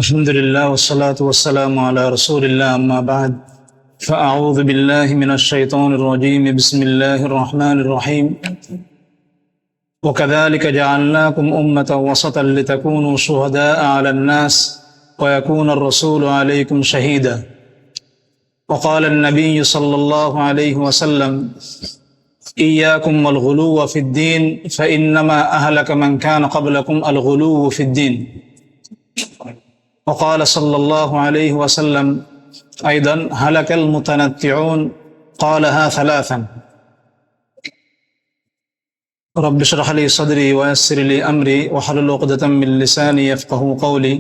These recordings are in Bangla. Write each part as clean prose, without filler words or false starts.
الحمد لله والصلاة والسلام على رسول الله أما بعد فأعوذ بالله من الشيطان الرجيم بسم الله الرحمن الرحيم وكذلك جعلناكم أمة وسطا لتكونوا شهداء على الناس ويكون الرسول عليكم شهيدا وقال النبي صلى الله عليه وسلم إياكم والغلو في الدين فإنما أهلك من كان قبلكم الغلو في الدين وقال صلى الله عليه وسلم أيضا هلك المتنطعون قالها ثلاثا رب اشرح لي صدري ويسر لي أمري واحلل عقدة من لساني يفقهوا قولي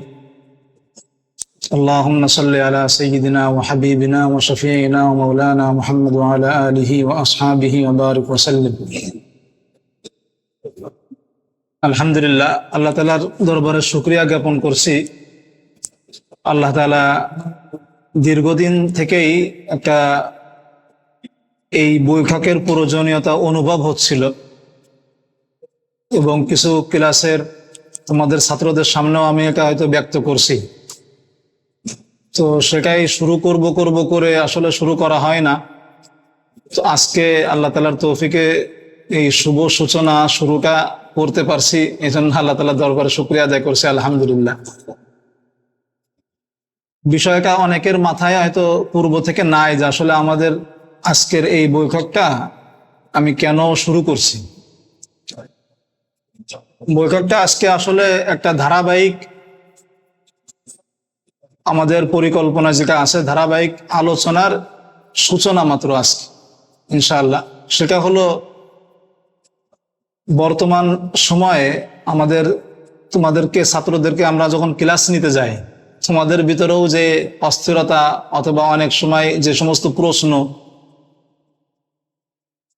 اللهم صل على سيدنا وحبيبنا وشفيعنا ومولانا محمد وعلى آله وأصحابه وبارك وسلم আলহামদুলিল্লাহ আল্লাহ তাআলার দরবারে শুকরিয়া জ্ঞাপন করছি। আল্লাহ তাআলা দীর্ঘদিন থেকেই একটা এই বৈঠকের প্রয়োজনীয়তা অনুভব হচ্ছিল এবং কিছু ক্লাসের তোমাদের ছাত্রদের সামনেও আমি এটা হয়তো ব্যক্ত করছি। তো সেটাই শুরু করব করে আসলে শুরু করা হয় না। তো আজকে আল্লাহ তাআলার তৌফিকে এই শুভ সূচনা শুরুটা করতে পারছি, এই জন্য আল্লাহ তাআলার দরবারে শুকরিয়া আদায় করছি আলহামদুলিল্লাহ। বিষয়টা অনেকের মাথায় হয়তো পূর্ব থেকে নাই যে আসলে আমাদের আজকের এই বৈঠকটা আমি কেন শুরু করছি। বৈঠকটা আজকে আসলে একটা ধারাবাহিক আমাদের পরিকল্পনা যেটা আছে, ধারাবাহিক আলোচনার সূচনা মাত্র আজকে ইনশাআল্লাহ। সেটা হলো বর্তমান সময়ে তোমাদেরকে ছাত্রদেরকে আমরা যখন ক্লাস নিতে যাই, তোমাদের ভিতরেও যে অস্থিরতা অথবা অনেক সময় যে সমস্ত প্রশ্ন,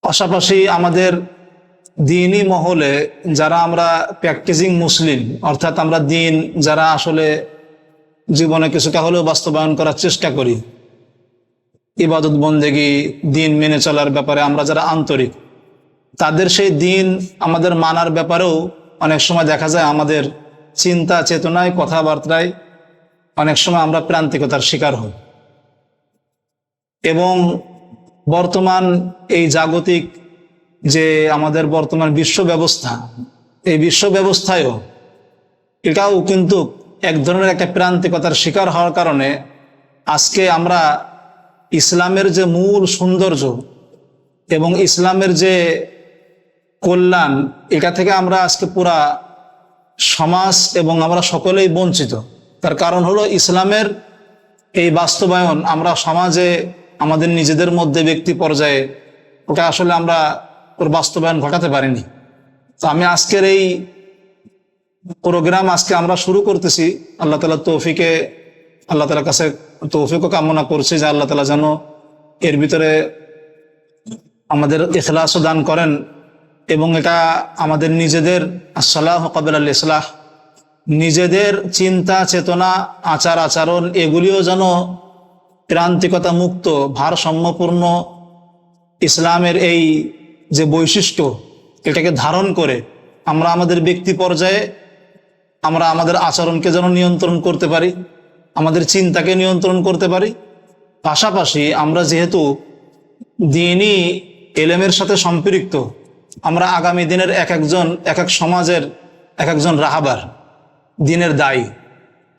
পাশাপাশি আমাদের দ্বীনি মহলে যারা আমরা প্র্যাকটিসিং মুসলিম, অর্থাৎ আমরা দ্বীন যারা আসলে জীবনে কিছুটা হলেও বাস্তবায়ন করার চেষ্টা করি, ইবাদত বন্দেগী দ্বীন মেনে চলার ব্যাপারে আমরা যারা আন্তরিক, তাদের সেই দ্বীন আমাদের মানার ব্যাপারেও অনেক সময় দেখা যায় আমাদের চিন্তা চেতনায় কথাবার্তায় অনেক সময় আমরা প্রান্তিকতার শিকার হই। এবং বর্তমান এই জাগতিক যে আমাদের বর্তমান বিশ্ব ব্যবস্থা, এই বিশ্ব ব্যবস্থায়ও এটাও কিন্তু এক ধরনের একটা প্রান্তিকতার শিকার হওয়ার কারণে আজকে আমরা ইসলামের যে মূল সৌন্দর্য এবং ইসলামের যে কল্যাণ, এটা থেকে আমরা আজকে পুরা সমাজ এবং আমরা সকলেই বঞ্চিত। তার কারণ হলো ইসলামের এই বাস্তবায়ন আমরা সমাজে আমাদের নিজেদের মধ্যে ব্যক্তি পর্যায়ে ওটা আসলে আমরা ওর বাস্তবায়ন ঘটাতে পারিনি। তো আমি আজকের এই প্রোগ্রাম আজকে আমরা শুরু করতেছি আল্লাহ তাআলার তৌফিকে, আল্লাহ তাআলার কাছে তৌফিকও কামনা করছি যে আল্লাহ তাআলা যেন এর ভিতরে আমাদের ইখলাসও দান করেন এবং এটা আমাদের নিজেদের আসসালাহ ক্বাবলা আল ইসলাহ, নিজেদের চিন্তা চেতনা আচার আচরণ এগুলিও যেন প্রান্তিকতা মুক্ত ভারসাম্যপূর্ণ ইসলামের এই যে বৈশিষ্ট্য এটাকে ধারণ করে আমরা আমাদের ব্যক্তি পর্যায়ে আমরা আমাদের আচরণকে যেন নিয়ন্ত্রণ করতে পারি, আমাদের চিন্তাকে নিয়ন্ত্রণ করতে পারি। পাশাপাশি আমরা যেহেতু দ্বীনি ইলমের সাথে সম্পৃক্ত, আমরা আগামী দিনের এক এক সমাজের এক একজন রাহাবার, দ্বীনের দায়ী।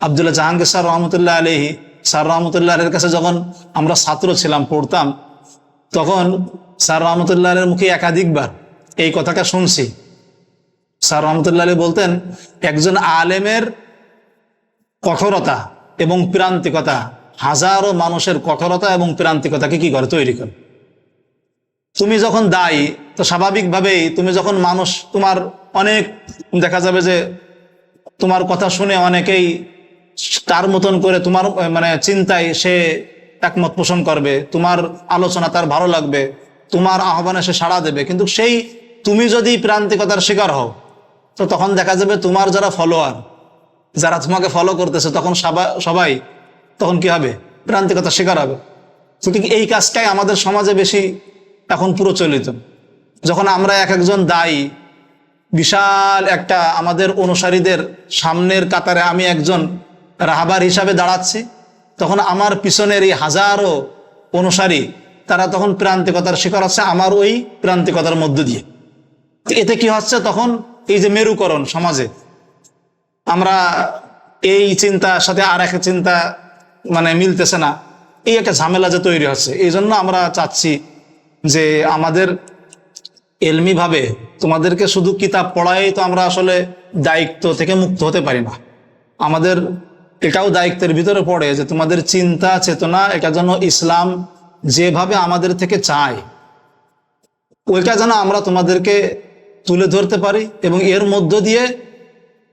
আব্দুল্লাহ জাহাঙ্গীর স্যার রহমতুল্লাহ আলাইহি, স্যার রহমতুল্লাহ আলাইহির কাছে যখন আমরা ছাত্র ছিলাম, পড়তাম, তখন স্যার রহমতুল্লাহ আলাইহির মুখে একাধিকবার এই কথাটা শুনছি। স্যার রহমতুল্লাহ আলাইহি বলতেন, একজন আলেমের কঠোরতা এবং প্রান্তিকতা হাজারো মানুষের কঠোরতা এবং প্রান্তিকতাকে কি করে তৈরি করে। তুমি যখন দায়ী, তো স্বাভাবিকভাবেই তুমি যখন মানুষ তোমার অনেক দেখা যাবে যে তোমার কথা শুনে অনেকেই তার মতন করে তোমার চিন্তায় সে একমত পোষণ করবে, তোমার আলোচনা তার ভালো লাগবে, তোমার আহ্বানে সে সাড়া দেবে। কিন্তু সেই তুমি যদি প্রান্তিকতার শিকার হও, তো তখন দেখা যাবে তোমার যারা ফলোয়ার, যারা তোমাকে ফলো করতেছে, তখন সবাই তখন কি হবে, প্রান্তিকতার শিকার হবে। তো ঠিক এই কাজটাই আমাদের সমাজে বেশি এখন প্রচলিত। যখন আমরা এক একজন দায়ী, বিশাল একটা আমাদের অনুসারীদের সামনের কাতারে আমি একজন রাহাবার হিসাবে দাঁড়াচ্ছি, তখন আমার পিছনের এই হাজারো অনুসারী তারা তখন প্রান্তিকতার শিকার হচ্ছে আমার ওই প্রান্তিকতার মধ্য দিয়ে। এতে কি হচ্ছে, তখন এই যে মেরুকরণ সমাজে, আমরা এই চিন্তার সাথে আর একটা চিন্তা মানে মিলতেছে না, এই একটা ঝামেলা যে তৈরি হচ্ছে। এই জন্য আমরা চাচ্ছি যে আমাদের এলমিভাবে তোমাদেরকে শুধু কিতাব পড়াই তো আমরা আসলে দায়িত্ব থেকে মুক্ত হতে পারি না। আমাদের এটাও দায়িত্বের ভিতরে পড়ে যে তোমাদের চিন্তা চেতনা এটা যেন ইসলাম যেভাবে আমাদের থেকে চায় ওইটা যেন আমরা তোমাদেরকে তুলে ধরতে পারি, এবং এর মধ্য দিয়ে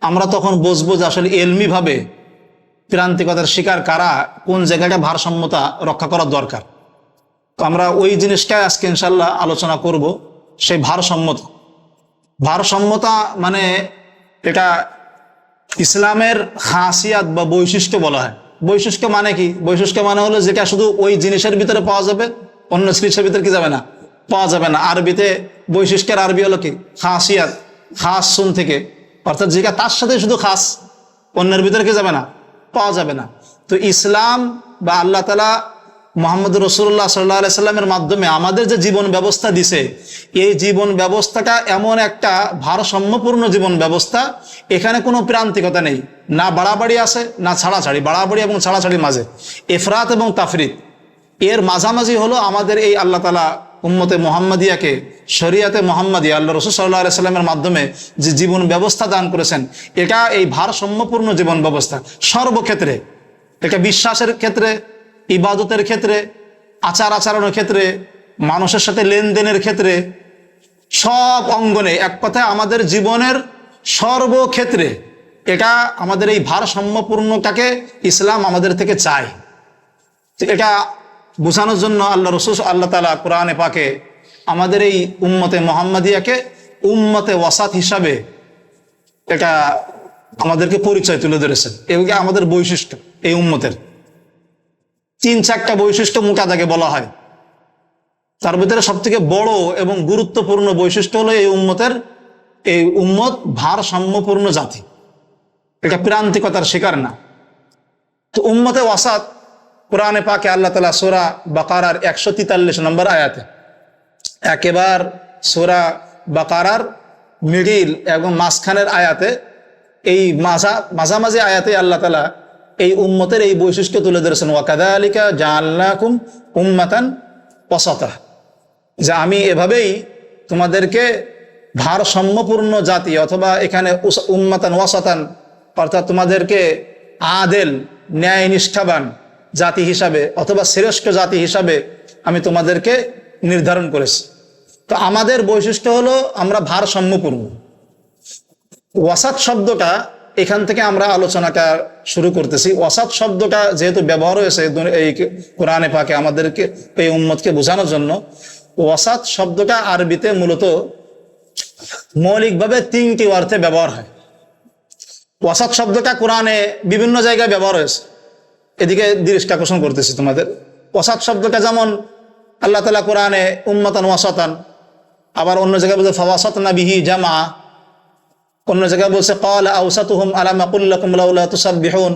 আমরা তখন বুঝবো যে আসলে এলমিভাবে প্রান্তিকতার শিকার কারা, কোন জায়গাটা ভারসাম্যতা রক্ষা করার দরকার। তো আমরা ওই জিনিসটাই আজকে ইনশাল্লাহ আলোচনা করব। সেই ভারসাম্যতা মানে এটা ইসলামের খাসিয়াত বা বৈশিষ্ট্য বলা হয়। বৈশিষ্ট্য মানে কি? বৈশিষ্ট্য মানে হলো যেটা শুধু ওই জিনিসের ভিতরে পাওয়া যাবে, অন্য জিনিসের ভিতরে কি যাবে না, পাওয়া যাবে না। আরবিতে বৈশিষ্ট্যের আরবি হলো কি খাসিয়াত, খাস সুন থেকে, অর্থাৎ যেটা তার সাথে শুধু খাস, অন্যের ভিতরে কি যাবে না, পাওয়া যাবে না। তো ইসলাম বা আল্লাহ তাআলা মুহাম্মদ রাসূলুল্লাহ সাল্লাল্লাহু আলাইহি সাল্লামের মাধ্যমে আমাদের যে জীবন ব্যবস্থা দিছে, এই জীবন ব্যবস্থাটা এমন একটা ভারসাম্যপূর্ণ জীবন ব্যবস্থা, এখানে কোনো প্রান্তিকতা নেই, না বাড়াবাড়ি আছে না ছাড়াছাড়ি। বাড়াবাড়ি এবং ছাড়াছাড়ির মাঝে ইফরাত এবং তাফরিত, এর মাঝামাঝি হলো আমাদের এই আল্লাহ তাআলা উম্মতে মুহাম্মাদিয়াকে, শরিয়াতে মুহাম্মাদিয়া আল্লাহ রাসূল সাল্লাল্লাহু আলাইহি সাল্লামের মাধ্যমে যে জীবন ব্যবস্থা দান করেছেন, এটা এই ভারসাম্যপূর্ণ জীবন ব্যবস্থা সর্বক্ষেত্রে। এটা বিশ্বাসের ক্ষেত্রে, ইবাদতের ক্ষেত্রে, আচার আচরণের ক্ষেত্রে, মানুষের সাথে লেনদেনের ক্ষেত্রে, সব অঙ্গনে, এক কথায় আমাদের জীবনের সর্বক্ষেত্রে এটা আমাদের এই ভারসাম্যপূর্ণটাকে ইসলাম আমাদের থেকে চায়। এটা বোঝানোর জন্য আল্লাহ রাসূল আল্লাহ তাআলা কোরআনে পাকে আমাদের এই উম্মতে মুহাম্মাদিয়াকে উম্মতে ওয়াসাত হিসাবে এটা আমাদেরকে পরিচয় তুলে ধরেছেন। এগুলো আমাদের বৈশিষ্ট্য। এই উম্মতের 3-4টা বৈশিষ্ট্য মোটা দাগে বলা হয়। তার ভিতরে সব থেকে বড় এবং গুরুত্বপূর্ণ বৈশিষ্ট্য হলো এই উম্মত ভারসাম্যপূর্ণ জাতি, এটা প্রান্তিকতার শিকার না। তো উম্মতে ওয়াসাত কোরআনে পাকে আল্লাহ তাআলা সূরা বাকারার 143 নম্বর আয়াতে, একেবারে সূরা বাকারার মিডিল এবং মাঝখানের আয়াতে, এই মাঝামাঝি আয়াতে আল্লাহ তাআলা এই উম্মতের এই বৈশিষ্ট্য তুলে ধরেছেন, ওয়া কাযালিকা জাআলনাকুম উম্মাতান ওয়াসাতা, যে আমি এভাবেই তোমাদেরকে ভারসাম্যপূর্ণ জাতি, অথবা এখানে উম্মাতান ওয়াসাতান অর্থাৎ তোমাদেরকে আদেল, ন্যায় নিষ্ঠাবান জাতি হিসাবে অথবা শ্রেষ্ঠ জাতি হিসাবে আমি তোমাদেরকে নির্ধারণ করেছি। তো আমাদের বৈশিষ্ট্য হলো আমরা ভারসাম্যপূর্ণ। ওয়াসাত শব্দটা, এখান থেকে আমরা আলোচনাটা শুরু করতেছি। ওয়াসাত শব্দটা যেহেতু ব্যবহার হয়েছে এই কোরআনে পাকে আমাদেরকে, এই উম্মতকে বোঝানোর জন্য, ওয়াসাত শব্দটা আরবিতে মূলত মৌলিকভাবে 3টি অর্থে ব্যবহার হয়। ওয়াসাত শব্দটা কোরআনে বিভিন্ন জায়গায় ব্যবহার হয়েছে, এদিকে দৃষ্টি আকর্ষণ করতেছি তোমাদের। ওয়াসাত শব্দটা যেমন আল্লাহ তাআলা কোরআনে উম্মাতান ওয়াসাতান, আবার অন্য জায়গায় বলছে ফাওয়াসাতনা বিহি জামা, অন্য জায়গায় বলছে ক্বালা আওসাতুহুম আলাম আকুল লাকুম লাউলা তুসাব্বিহুন,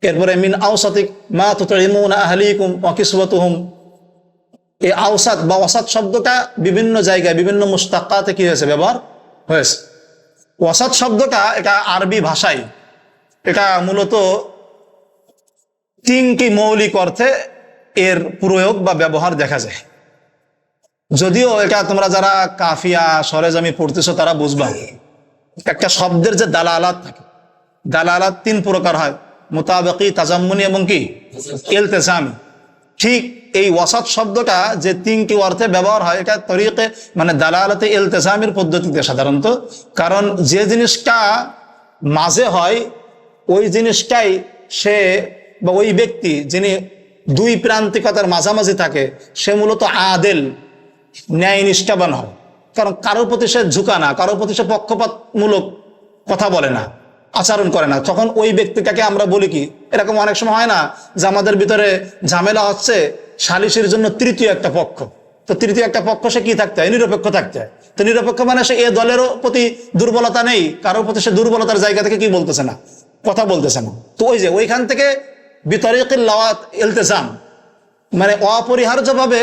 এরপরে মিন আওসাতিক মা তুতঈমুনা আহলিকুম ওয়া কিসওয়াতুহুম। এই আওসাত বা ওয়াসাত শব্দটা বিভিন্ন জায়গায় বিভিন্ন মুশতাক্কাতে কি হয়েছে, ব্যবহার হয়েছে। ওয়াসাত শব্দটা এটা আরবি ভাষায় এটা মূলত 3টি মৌলিক অর্থে এর প্রয়োগ বা ব্যবহার দেখা যায়। যদিও এটা তোমরা যারা কাফিয়া সরেজমি পড়তেছো তারা বুঝবা, একটা শব্দের যে দালালাত থাকে, দালালাত 3 প্রকার হয়, মুতাবাকি, তাজাম্মুনি এবং কি ইলতিজামি। ঠিক এই ওয়াসাত শব্দটা যে 3টি অর্থে ব্যবহার হয়, এটা তরিকে মানে দালালাতে ইলতিজামির পদ্ধতিতে সাধারণত, কারণ যে জিনিসটা মাঝে হয় ওই জিনিসটাই সে বা ওই ব্যক্তি যিনি 2 প্রান্তিকতার মাঝামাঝি থাকে, সে মূলত আদেল, ন্যায় নিষ্ঠাবান হয়। কারণ কারোর প্রতি সে ঝুঁকা না, কারোর প্রতি সে পক্ষপাতমূলক কথা বলে না, আচরণ করে না। তখন ওই ব্যক্তিটাকে আমরা বলি কি, এরকম অনেক সময় হয় না যে আমাদের ভিতরে ঝামেলা হচ্ছে, সালিসের জন্য তৃতীয় একটা পক্ষ, তো তৃতীয় একটা পক্ষ সে কি থাকতে হয়, নিরপেক্ষ থাকতে হয়। তো নিরপেক্ষ মানে সে এ দলেরও প্রতি দুর্বলতা নেই, কারোর প্রতি সে দুর্বলতার জায়গা থেকে কি বলতেছে না, কথা বলতেছে না। তো ওই যে ওইখান থেকে বিতরিকিল লাওয়াত ইলতিজাম, মানে অপরিহার্যভাবে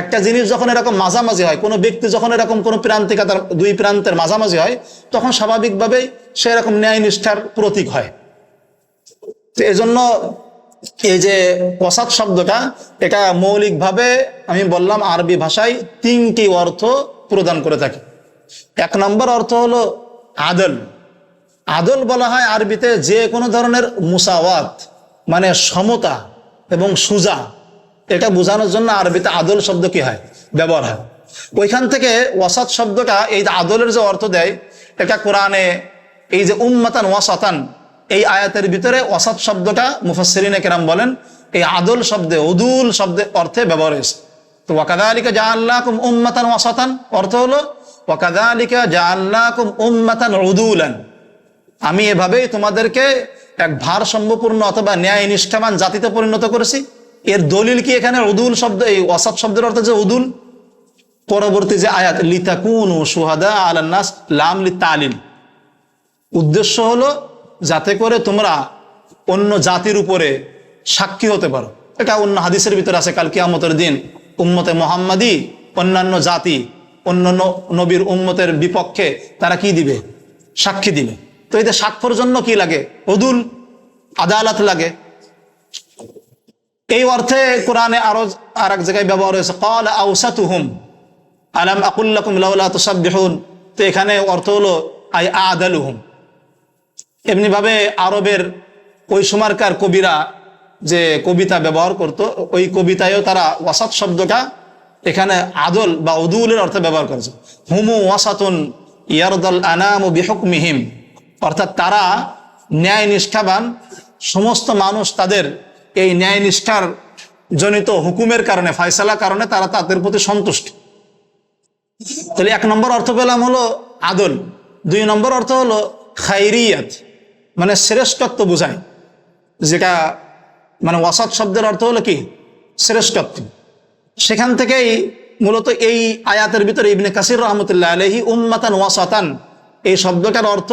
একটা জিনিস যখন এরকম মাঝামাঝি হয়, কোনো ব্যক্তি যখন এরকম কোনো প্রান্তিকতার দুই প্রান্তের মাঝামাঝি হয়, তখন স্বাভাবিকভাবেই সে এরকম ন্যায় নিষ্ঠার প্রতীক হয়। তো এজন্য এই যে ওয়াসাত শব্দটা, এটা মৌলিকভাবে আমি বললাম আরবি ভাষায় তিনটি অর্থ প্রদান করে থাকে। এক নম্বর অর্থ হলো আদল। আদল বলা হয় আরবিতে যে কোনো ধরনের মুসাওয়াত, মানে সমতা এবং সুজা, এটা বোঝানোর জন্য আরবিতে আদল শব্দ কি হয়, ব্যবহার হয়। ওইখান থেকে ওয়াসাত শব্দটা, এই যে আদলের যে অর্থ দেয়, এটা কোরআনে এই যে উম্মাতান ওয়াসাতান, এই আয়াতের ভিতরে ওয়াসাত শব্দটা মুফাসসিরিনে কেরাম বলেন এই আদল শব্দে, উদুল শব্দে অর্থে ব্যবহার হয়েছে। তো ওয়াকাযালিকা জাআলনাকুম উম্মাতান ওয়াসাতান অর্থ হলো ওয়াকাযালিকা জাআলনাকুম উম্মাতান উদুলান, আমি এভাবেই তোমাদেরকে এক ভারসাম্যপূর্ণ অথবা ন্যায় নিষ্ঠাবান জাতিতে পরিণত করেছি। এর দলিল কি এখানে উদুল শব্দ, এই ওয়াসাত শব্দের অর্থ যে উদুল, পরবর্তী যে আয়াত লিতাকুনু শুহাদা আলান নাস, লাম লিতালিল, উদ্দেশ্য হলো যাতে করে তোমরা অন্য জাতির উপরে সাক্ষী হতে পারো। এটা অন্য হাদিসের ভিতরে আছে, কাল কিয়ামতের দিন উম্মতে মুহাম্মাদি অন্যান্য জাতি, অন্যান্য নবীর উম্মতের বিপক্ষে তারা কি দিবে, সাক্ষী দিবে। তো এতে সাক্ষ্যর জন্য কি লাগে, উদুল, আদালত লাগে। এই অর্থে কোরআনে আরো আর এক জায়গায় ব্যবহার হয়েছে ক্বালা আওসাতুহুম আলাম আকুল লাকুম লাউলা তুসাব্বিহুন, তো এখানে অর্থ হলো আই আদালুহুম। এমনি ভাবে আরবের ওই সময়কার কবিরা যে কবিতা ব্যবহার করত, ওই কবিতায়ও তারা ওয়াসাত শব্দটা এখানে আদল বা উদুলের অর্থে ব্যবহার করেছে। হুমু ওয়াসাতুন ইয়ারদাল আনামু বিহুকমিহিম, অর্থাৎ তারা ন্যায় নিষ্ঠাবান, সমস্ত মানুষ তাদের এই ন্যায় নিষ্ঠার জনিত হুকুমের কারণে, ফয়সালার কারণে তারা তাদের প্রতি সন্তুষ্ট। তাহলে এক নম্বর অর্থ পেলাম হলো আদল। দুই নম্বর অর্থ হলো খায়রিয়াত, মানে শ্রেষ্ঠত্ব বোঝায়, যেটা মানে ওয়াসাত শব্দের অর্থ হলো কি, শ্রেষ্ঠত্ব। সেখান থেকেই মূলত এই আয়াতের ভিতরে ইবনে কাসির রহমতুল্লাহ আলাইহি উম্মাতান ওয়াসাতান এই শব্দটার অর্থ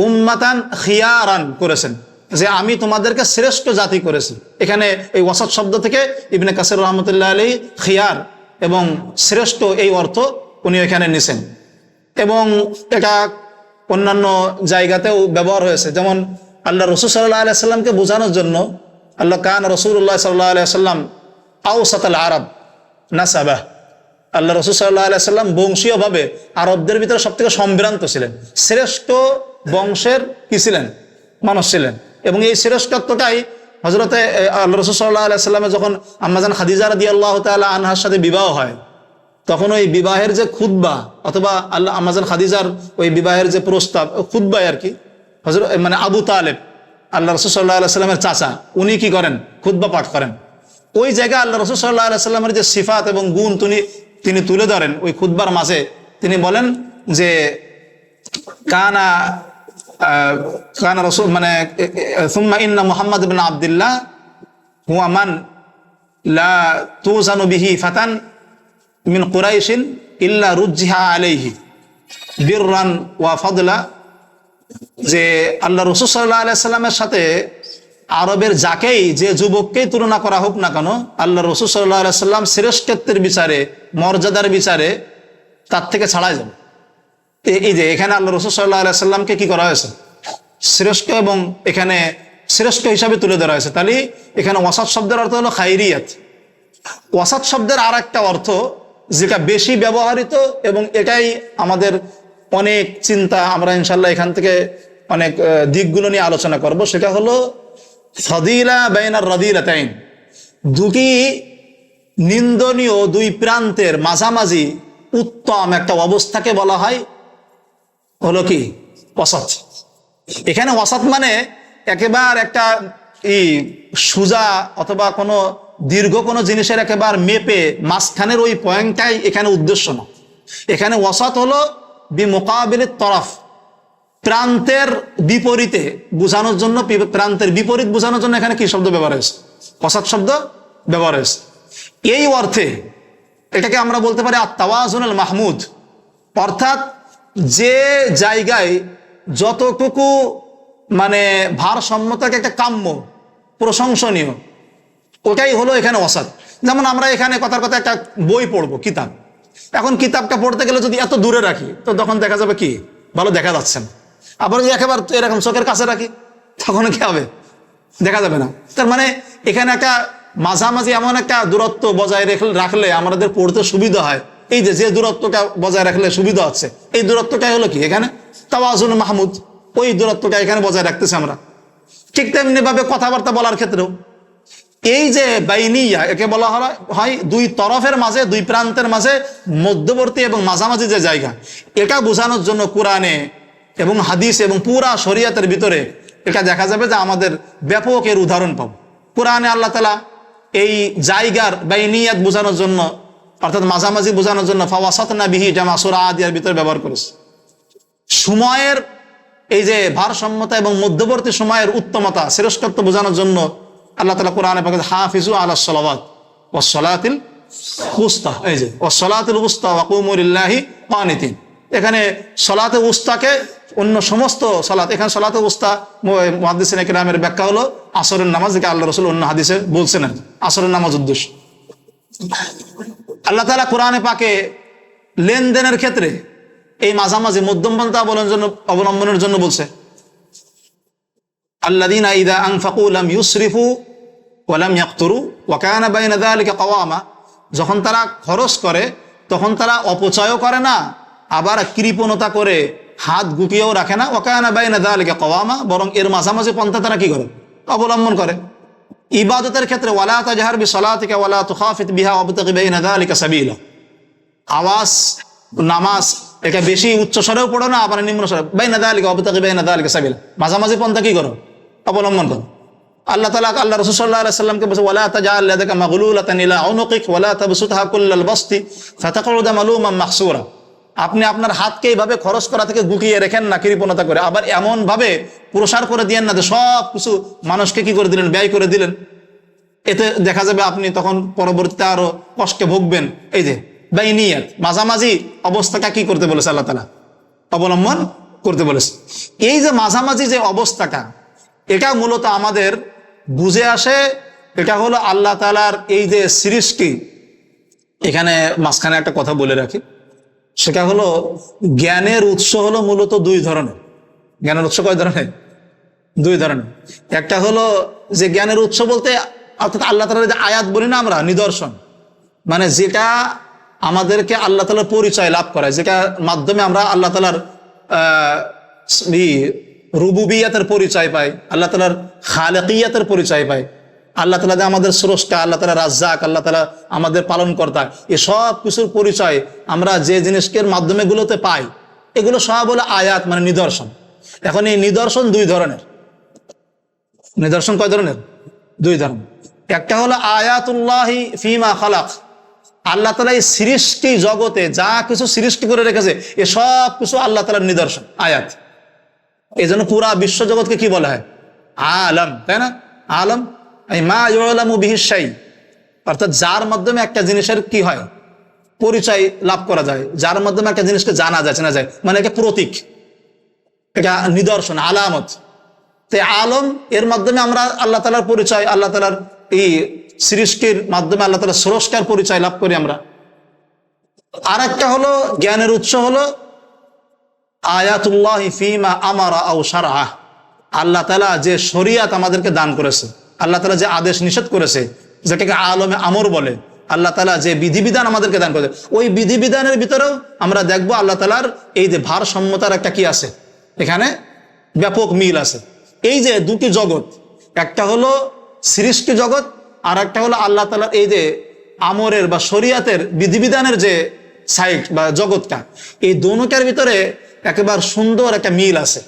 উম্মাতান খিয়ারান করেছেন, যে আমি তোমাদেরকে শ্রেষ্ঠ জাতি করেছি। এখানে এই ওয়াসাত শব্দ থেকে ইবনে কাসির রহমতুল্লাহ আলাইহি খিয়ার এবং শ্রেষ্ঠ এই অর্থ উনি এখানে নিছেন। এবং এটা অন্যান্য জায়গাতেও ব্যবহার হয়েছে, যেমন আল্লাহ রসুল সাল্লাল্লাহু আলাইহি সাল্লামকে বোঝানোর জন্য আল্লাহ কান রাসূলুল্লাহ সাল্লাল্লাহু আলাইহি সাল্লাম আওসাতাল আরব নাসাবাহ, আল্লাহ রসুল সাল্লাল্লাহু আলাইহি সাল্লাম বংশীয়ভাবে আরবদের ভিতরে সব থেকে সম্ভ্রান্ত ছিলেন, শ্রেষ্ঠ বংশের কি ছিলেন, মানুষ ছিলেন। এবং এই শ্রেষ্ঠত্বটাই হযরতে আল্লাহ রসুল সাল্লাল্লাহু আলাইহি সাল্লামের যখন আম্মাজান খাদিজা রাদিয়াল্লাহু তাআলা আনহার সাথে বিবাহ হয়, তখন ওই বিবাহের যে খুতবা অথবা আল্লাহ আম্মাজান খাদিজার ওই বিবাহের যে প্রস্তাব, খুতবায় আর কি, হযরত মানে আবু তালেব আল্লাহ রসুল সাল্লাল্লাহু আলাইহি সাল্লামের চাচা, উনি কি করেন, খুতবা পাঠ করেন। ওই জায়গায় আল্লাহ রসুল সাল্লাল্লাহু আলাইহি সাল্লামের যে সিফাত এবং গুণ তিনি তুলে ধরেন ওই খুতবার মাঝে। তিনি বলেন যে কানা রসুল মানে সুম্মা ইন্না মুহাম্মদ ইবনে আব্দুল্লাহ হুয়া মান লা তুজানু বিহি ফাতান মিন কুরাইশিন ইল্লা রুজ্জিহা আলাইহি বিররান ওয়া ফাদলা, যে আল্লাহ রসুল সাল্লাল্লাহু আলাইহি সাল্লামের সাথে আরবের যাকেই, যে যুবককেই তুলনা করা হোক না কেন, আল্লাহ রসুল সাল্লাল্লাহু আলাইহি সাল্লাম শ্রেষ্ঠত্বের বিচারে, মর্যাদার বিচারে তার থেকে ছাড়াই যাবে। এই যে এখানে আল্লাহ রসুল সাল্লাল্লাহু আলাইহি সাল্লামকে কি করা হয়েছে, শ্রেষ্ঠ, এবং এখানে শ্রেষ্ঠ হিসাবে তুলে ধরা হয়েছে। তাহলে এখানে ওয়াসাত শব্দের অর্থ হলো খায়রিয়াত। ওয়াসাত শব্দের আর একটা অর্থ যেটা বেশি ব্যবহৃত, এবং এটাই আমাদের অনেক চিন্তা, আমরা ইনশাল্লাহ এখান থেকে অনেক দিকগুলো নিয়ে আলোচনা করব, সেটা হলো ফাদিলা বাইনার রাদিলাতাইন, দুটি নিন্দনীয় দুই প্রান্তের মাঝামাঝি উত্তম একটা অবস্থাকে বলা হয় হলো কি, ওয়াসাত। এখানে ওয়াসাত মানে একেবারে একটা সুজা অথবা কোনো দীর্ঘ কোনো জিনিসের একেবারে মেপে মাঝখানের ওই পয়েন্টটাই এখানে উদ্দেশ্য না। এখানে ওয়াসাত হলো বিমুকাবিলিত তরফ, প্রান্তের বিপরীতে বোঝানোর জন্য, প্রান্তের বিপরীত বোঝানোর জন্য এখানে কি শব্দ ব্যবহার হয়েছে, ওয়াসাত শব্দ ব্যবহার হয়েছে। এই অর্থে এটাকে আমরা বলতে পারি আত-তাওয়াজুনুল মাহমুদ, অর্থাৎ যে জায়গায় যতটুকু মানে ভারসাম্যতাকে একটা কাম্য, প্রশংসনীয়, ওটাই হলো এখানে ওসাত। যেমন আমরা এখানে কথার কথা একটা বই পড়বো, কিতাব, এখন কিতাবটা পড়তে গেলে যদি এত দূরে রাখি তো তখন দেখা যাবে কি ভালো দেখা যাচ্ছে না। আবার যদি একেবারে এরকম চোখের কাছে রাখি তখন কি হবে, দেখা যাবে না। তার মানে এখানে একটা মাঝামাঝি এমন একটা দূরত্ব বজায় রাখলে আমাদের পড়তে সুবিধা হয়। এই যে দূরত্বটা বজায় রাখলে সুবিধা হচ্ছে, এই দূরত্বটাই হলো কি এখানে তাওয়াজুন মাহমুদ, ওই দূরত্বটা এখানে বজায় রাখতেছি আমরা। ঠিক তেমনি ভাবে কথাবার্তা বলার ক্ষেত্রেও এই যে বাইনিয়া, একে বলা হয় দুই তরফের মাঝে, দুই প্রান্তের মাঝে মধ্যবর্তী এবং মাঝামাঝি যে জায়গা, এটা বোঝানোর জন্য কোরআনে এবং হাদিস এবং পুরা শরিয়াতের ভিতরে এটা দেখা যাবে যে আমাদের ব্যাপক এর উদাহরণ পাবো। কোরআনে আল্লাহ তাআলা এই জায়গার বাইনিয়াত বোঝানোর জন্য, অর্থাৎ মাঝামাঝি বোঝানোর জন্য ফাওয়াসাতনা বিহি জামা সূরা আদিয়ার ভিতরে ব্যবহার করেছে। সময়ের এই যে ভারসাম্যতা এবং মধ্যবর্তী সময়ের উত্তমতা, শ্রেষ্ঠত্ব বোঝানোর জন্য আল্লাহ তাআলা কোরআনে পাকে হাফিজু আলাস সালাওয়াত ওয়াস সালাতিল উস্তা, এই যে ওয়াস সালাতিল উস্তা ওয়া কুমু লিল্লাহি কানিতিন, এখানে সালাতে উস্তাকে অন্য সমস্ত সালাত, এখানে সালাতে উস্তা মুহাদ্দিসিন কিরামের ব্যাখ্যা হলো আসরের নামাজ, যেটা আল্লাহ রাসূল অন্য হাদিসে বলছেন আসরের নামাজ উদ্দেশ্য। আল্লাহ তাআলা কোরআনে পাকে লেনদেনের ক্ষেত্রে এই মাঝামাঝি মধ্যমপন্থা অবলম্বনের জন্য বলছে, আল্লাযীনা ইযা আনফাকু লাম ইউসরিফু ওয়া লাম ইয়াকতুরু ওয়া কানা বাইনা যালিকা কাওয়ামা, যখন তারা খরচ করে তখন তারা অপচয়ও করে না, আবার কৃপণতা করে হাত গুটিয়েও রাখে না। ওয়া কানা বাইনা যালিকা কাওয়ামা, বরং এর মাঝামাঝি পন্থা তারা কি করে, অবলম্বন করে। ইবাদতের ক্ষেত্রে ওয়ালা তাজহার বিসলাতিকা ওয়ালা তুখাফিত বিহা ওয়াবতাগি বাইনা যালিকা সাবিলা, আওয়াজ নামাজ এটা বেশি উচ্চ স্বরেও পড়ো না, আবার নিম্ন স্বরে, বাইনা যালিকা ওয়াবতাগি বাইনা যালিকা সাবিলা, মাঝামাঝি পন্থা কি করো, অবলম্বন করো। আল্লাহ তাআলা আল্লাহ রাসূল সাল্লাল্লাহু আলাইহি ওয়াসাল্লামকে বলেছে ওয়ালা তাজআল ইয়াদাকা মাগলুলাতান ইলা উনুকিক ওয়ালা তাবসুতহা কুল্লাল বাসতি ফাতাকউদা মালুমান মাহসুরা, আপনি আপনার হাতকে এইভাবে খরচ করা থেকে গুটিয়ে রেখেন না কৃপণতা করে, আবার এমন ভাবে প্রসার করে দিয়েন না যে সব কিছু মানুষকে কি করে দিলেন, ব্যয় করে দিলেন, এতে দেখা যাবে আপনি তখন পরবর্তীতে আরো কষ্টে ভুগবেন। এই যে বাইনিয়াত, মাঝামাঝি অবস্থাটা কি করতে বলেছে আল্লাহ তাআলা, অবলম্বন করতে বলেছে। এই যে মাঝামাঝি যে অবস্থাটা, এটা মূলত আমাদের বুঝে আসে, এটা হলো আল্লাহ তাআলার এই যে সৃষ্টি। এখানে মাঝখানে একটা কথা বলে রাখি, সেটা হলো জ্ঞানের উৎস হলো মূলত দুই ধরনের। জ্ঞানের উৎস কয় ধরনের? দুই ধরনের। একটা হলো যে জ্ঞানের উৎস বলতে অর্থাৎ আল্লাহ তাআলার যে আয়াত বলি না আমরা, নিদর্শন, মানে যেটা আমাদেরকে আল্লাহ তাআলার পরিচয় লাভ করায়, যেটা মাধ্যমে আমরা আল্লাহ তাআলার রুবুবিয়াতের পরিচয় পাই, আল্লাহ তাআলার খালিকিয়াতের পরিচয় পাই, আল্লাহ তাআলা যে আমাদের স্রষ্টা, আল্লাহ তাআলা রাজ্জাক, আল্লাহ তাআলা আমাদের পালন কর্তা, এই সব কিছুর পরিচয় আমরা যে জিনিসের মাধ্যমে গুলোতে পাই, এগুলো সব হলো আয়াত, মানে নিদর্শন। এখন এই নিদর্শন দুই ধরনের। নিদর্শন কয় ধরনের? দুই ধরনের। একটা হলো আয়াতুল্লাহি ফিমা খালাক, আল্লাহ তাআলা এই সৃষ্টি জগতে যা কিছু সৃষ্টি করে রেখেছে এ সব কিছু আল্লাহ তাআলার নিদর্শন, আয়াত। এই জন্য পুরা বিশ্ব জগৎকে কি বলা হয়? আলম, তাই না? আলম মা ইউলামু বিহি শাই, অর্থাৎ যার মাধ্যমে একটা জিনিসের কি হয়, পরিচয় লাভ করা যায়, যার মাধ্যমে একটা জিনিসকে জানা যায়, চেনা যায়, মানে এটা প্রতীক, এটা নিদর্শন, আলামত। তো আলম এর মাধ্যমে আমরা আল্লাহ তাআলার পরিচয়, আল্লাহ তাআলার এই সৃষ্টির মাধ্যমে আল্লাহ তাআলার স্রষ্টার পরিচয় লাভ করি আমরা। আর একটা হলো জ্ঞানের উৎস হলো আয়াতুল্লাহি ফিমা আমারা আও শারআ, আল্লাহ তাআলা যে শরিয়াত আমাদেরকে দান করেছে, আল্লাহ তাআলা যে আদেশ নিষেধ করেছে, যেটাকে আলমে আমর বলে, আল্লাহ তাআলা যে বিধিবিধান আমাদেরকে দান করেছে, ওই বিধিবিধানের ভিতরেও আমরা দেখবো আল্লাহ তাআলার এই যে ভারসাম্যতার একটা কি আছে, এখানে ব্যাপক মিল আছে। এই যে দুটি জগৎ, একটা হলো সৃষ্টি জগৎ, আর একটা হলো আল্লাহ তাআলার এই যে আমরের বা শরিয়াতের বিধিবিধানের যে সাইড বা জগৎটা, এই দোনোটার ভিতরে একেবারে সুন্দর একটা মিল আছে।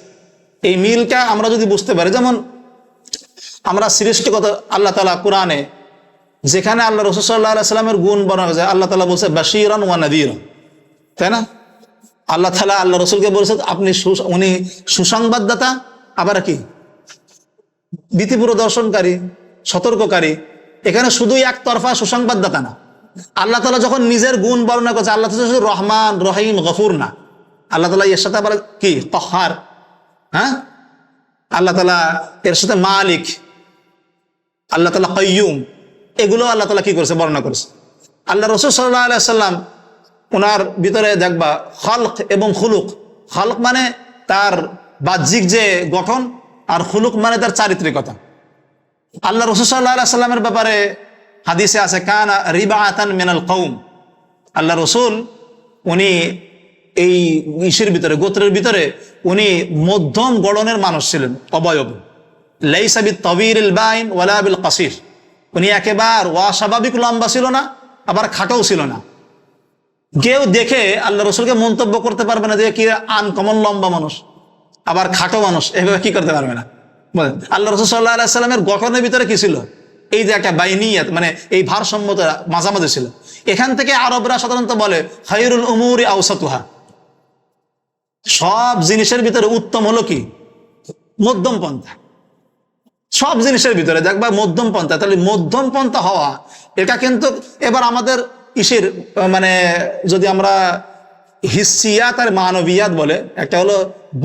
এই মিলটা আমরা যদি বুঝতে পারি, যেমন আমরা সৃষ্টিগত আল্লাহ তাআলা কোরআনে যেখানে আল্লাহ রাসূল সাল্লাল্লাহু আলাইহি ওয়াসাল্লামের গুণ বর্ণনা করেছে, আল্লাহ তাআলা বলছে বাশীরান ওয়া নাযীরা, তাই না? আল্লাহ তাআলা আল্লাহ রাসূলকে বলেছে আপনি উনি সুসংবাদদাতা, আবার কি ভীতি প্রদর্শনকারী, সতর্ককারী। এখানে শুধুই একতরফা সুসংবাদদাতা না, আল্লাহ তাআলা যখন নিজের গুণ বর্ণনা করছে, আল্লাহ তাআলা শুধু রহমান, রহিম, গফুর না, আল্লাহ তাআলা এর সাথে আবার কি কাহ্হার, হ্যাঁ, আল্লাহ তাআলা এর সাথে মালিক, আল্লাহ তাআলা কাইয়ুম, এগুলো আল্লাহ তাআলা কি করেছে, বর্ণনা করেছে। আল্লাহ রাসূল সাল্লাল্লাহু আলাইহি সাল্লাম ওনার ভিতরে দেখবা খালক এবং খুলুক। খালক মানে তার বাহ্যিক যে গঠন, আর খুলুক মানে তার চারিত্রিকতা। আল্লাহ রাসূল সাল্লাল্লাহু আলাইহি সাল্লামের ব্যাপারে হাদিসে আছে কানা রিবাআতান মিনাল কওম। আল্লাহ রাসূল উনি এই ইসের ভিতরে, গোত্রের ভিতরে উনি মধ্যম গড়নের মানুষ ছিলেন, অবয়ব। লাইসা বিত তাবিরিল বাইন ওয়ালা বিল কাসির, উনি একেবারে অস্বাভাবিক লম্বা ছিল না, আবার খাটোও ছিল না। কেউ দেখে আল্লাহ রসুলকে মন্তব্য করতে পারবে না যে কি আনকমন লম্বা মানুষ, আবার খাটো মানুষ, এভাবে কি করতে পারবে না। আল্লাহ রসুল সাল্লাল্লাহু আলাইহি সাল্লামের গঠনের ভিতরে কি ছিল, এই যে একটা বাইনিয়াত, মানে এই ভারসাম্যতা মাঝামাঝি ছিল। এখান থেকে আরবরা সাধারণত বলে খায়রুল উমুরি আওসাতুহা, সব জিনিসের ভিতরে উত্তম হলো কি মধ্যম পন্থা। সব জিনিসের ভিতরে দেখবা মধ্যম পন্থা। তাহলে মধ্যম পন্থা হওয়া এটা কিন্তু এবার আমাদের ইসের মানে যদি আমরা হিসিয়াত আর মানবিয়াত বলে, একটা হলো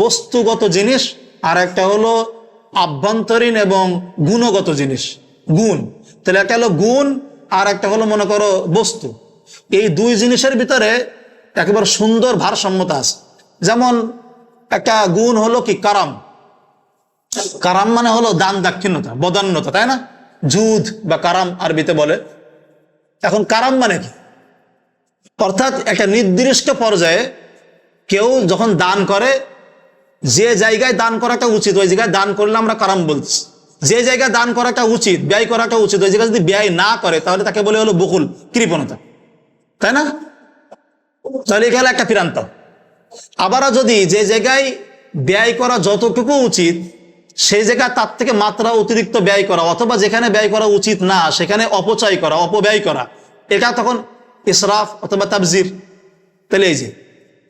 বস্তুগত জিনিস, আর একটা হলো আভ্যন্তরীণ এবং গুণগত জিনিস, গুণ। তাহলে একটা হলো গুণ আর একটা হলো মনে করো বস্তু। এই দুই জিনিসের ভিতরে একেবারে সুন্দর ভারসাম্যতা আছে। যেমন একটা গুণ হলো কি কারাম, কারাম মানে হলো দান দাক্ষিণ্যতা, বদান্যতা, তাই না? জুদ বা কারাম আরবিতে বলে। এখন কারাম মানে কি, অর্থাৎ একটা নির্দিষ্ট পর্যায়ে কেউ যখন দান করে, যে জায়গায় দান করাটা উচিত ওই জায়গায় দান করলে আমরা কারাম বলছি। যে জায়গায় দান করাটা উচিত, ব্যয় করাটা উচিত, ওই জায়গায় যদি ব্যয় না করে তাহলে তাকে বলে হলো বকুল, কৃপণতা, তাই না? তাহলে এখানে একটা ফিরান্ত। আবারও যদি যে জায়গায় ব্যয় করা যতটুকু উচিত সেই জায়গায় তার থেকে মাত্রা অতিরিক্ত ব্যয় করা, অথবা যেখানে ব্যয় করা উচিত না সেখানে অপচয় করা, অপব্যয় করা, এটা তখন ইসরাফ অথবা তাবজির। তাহলে এই যে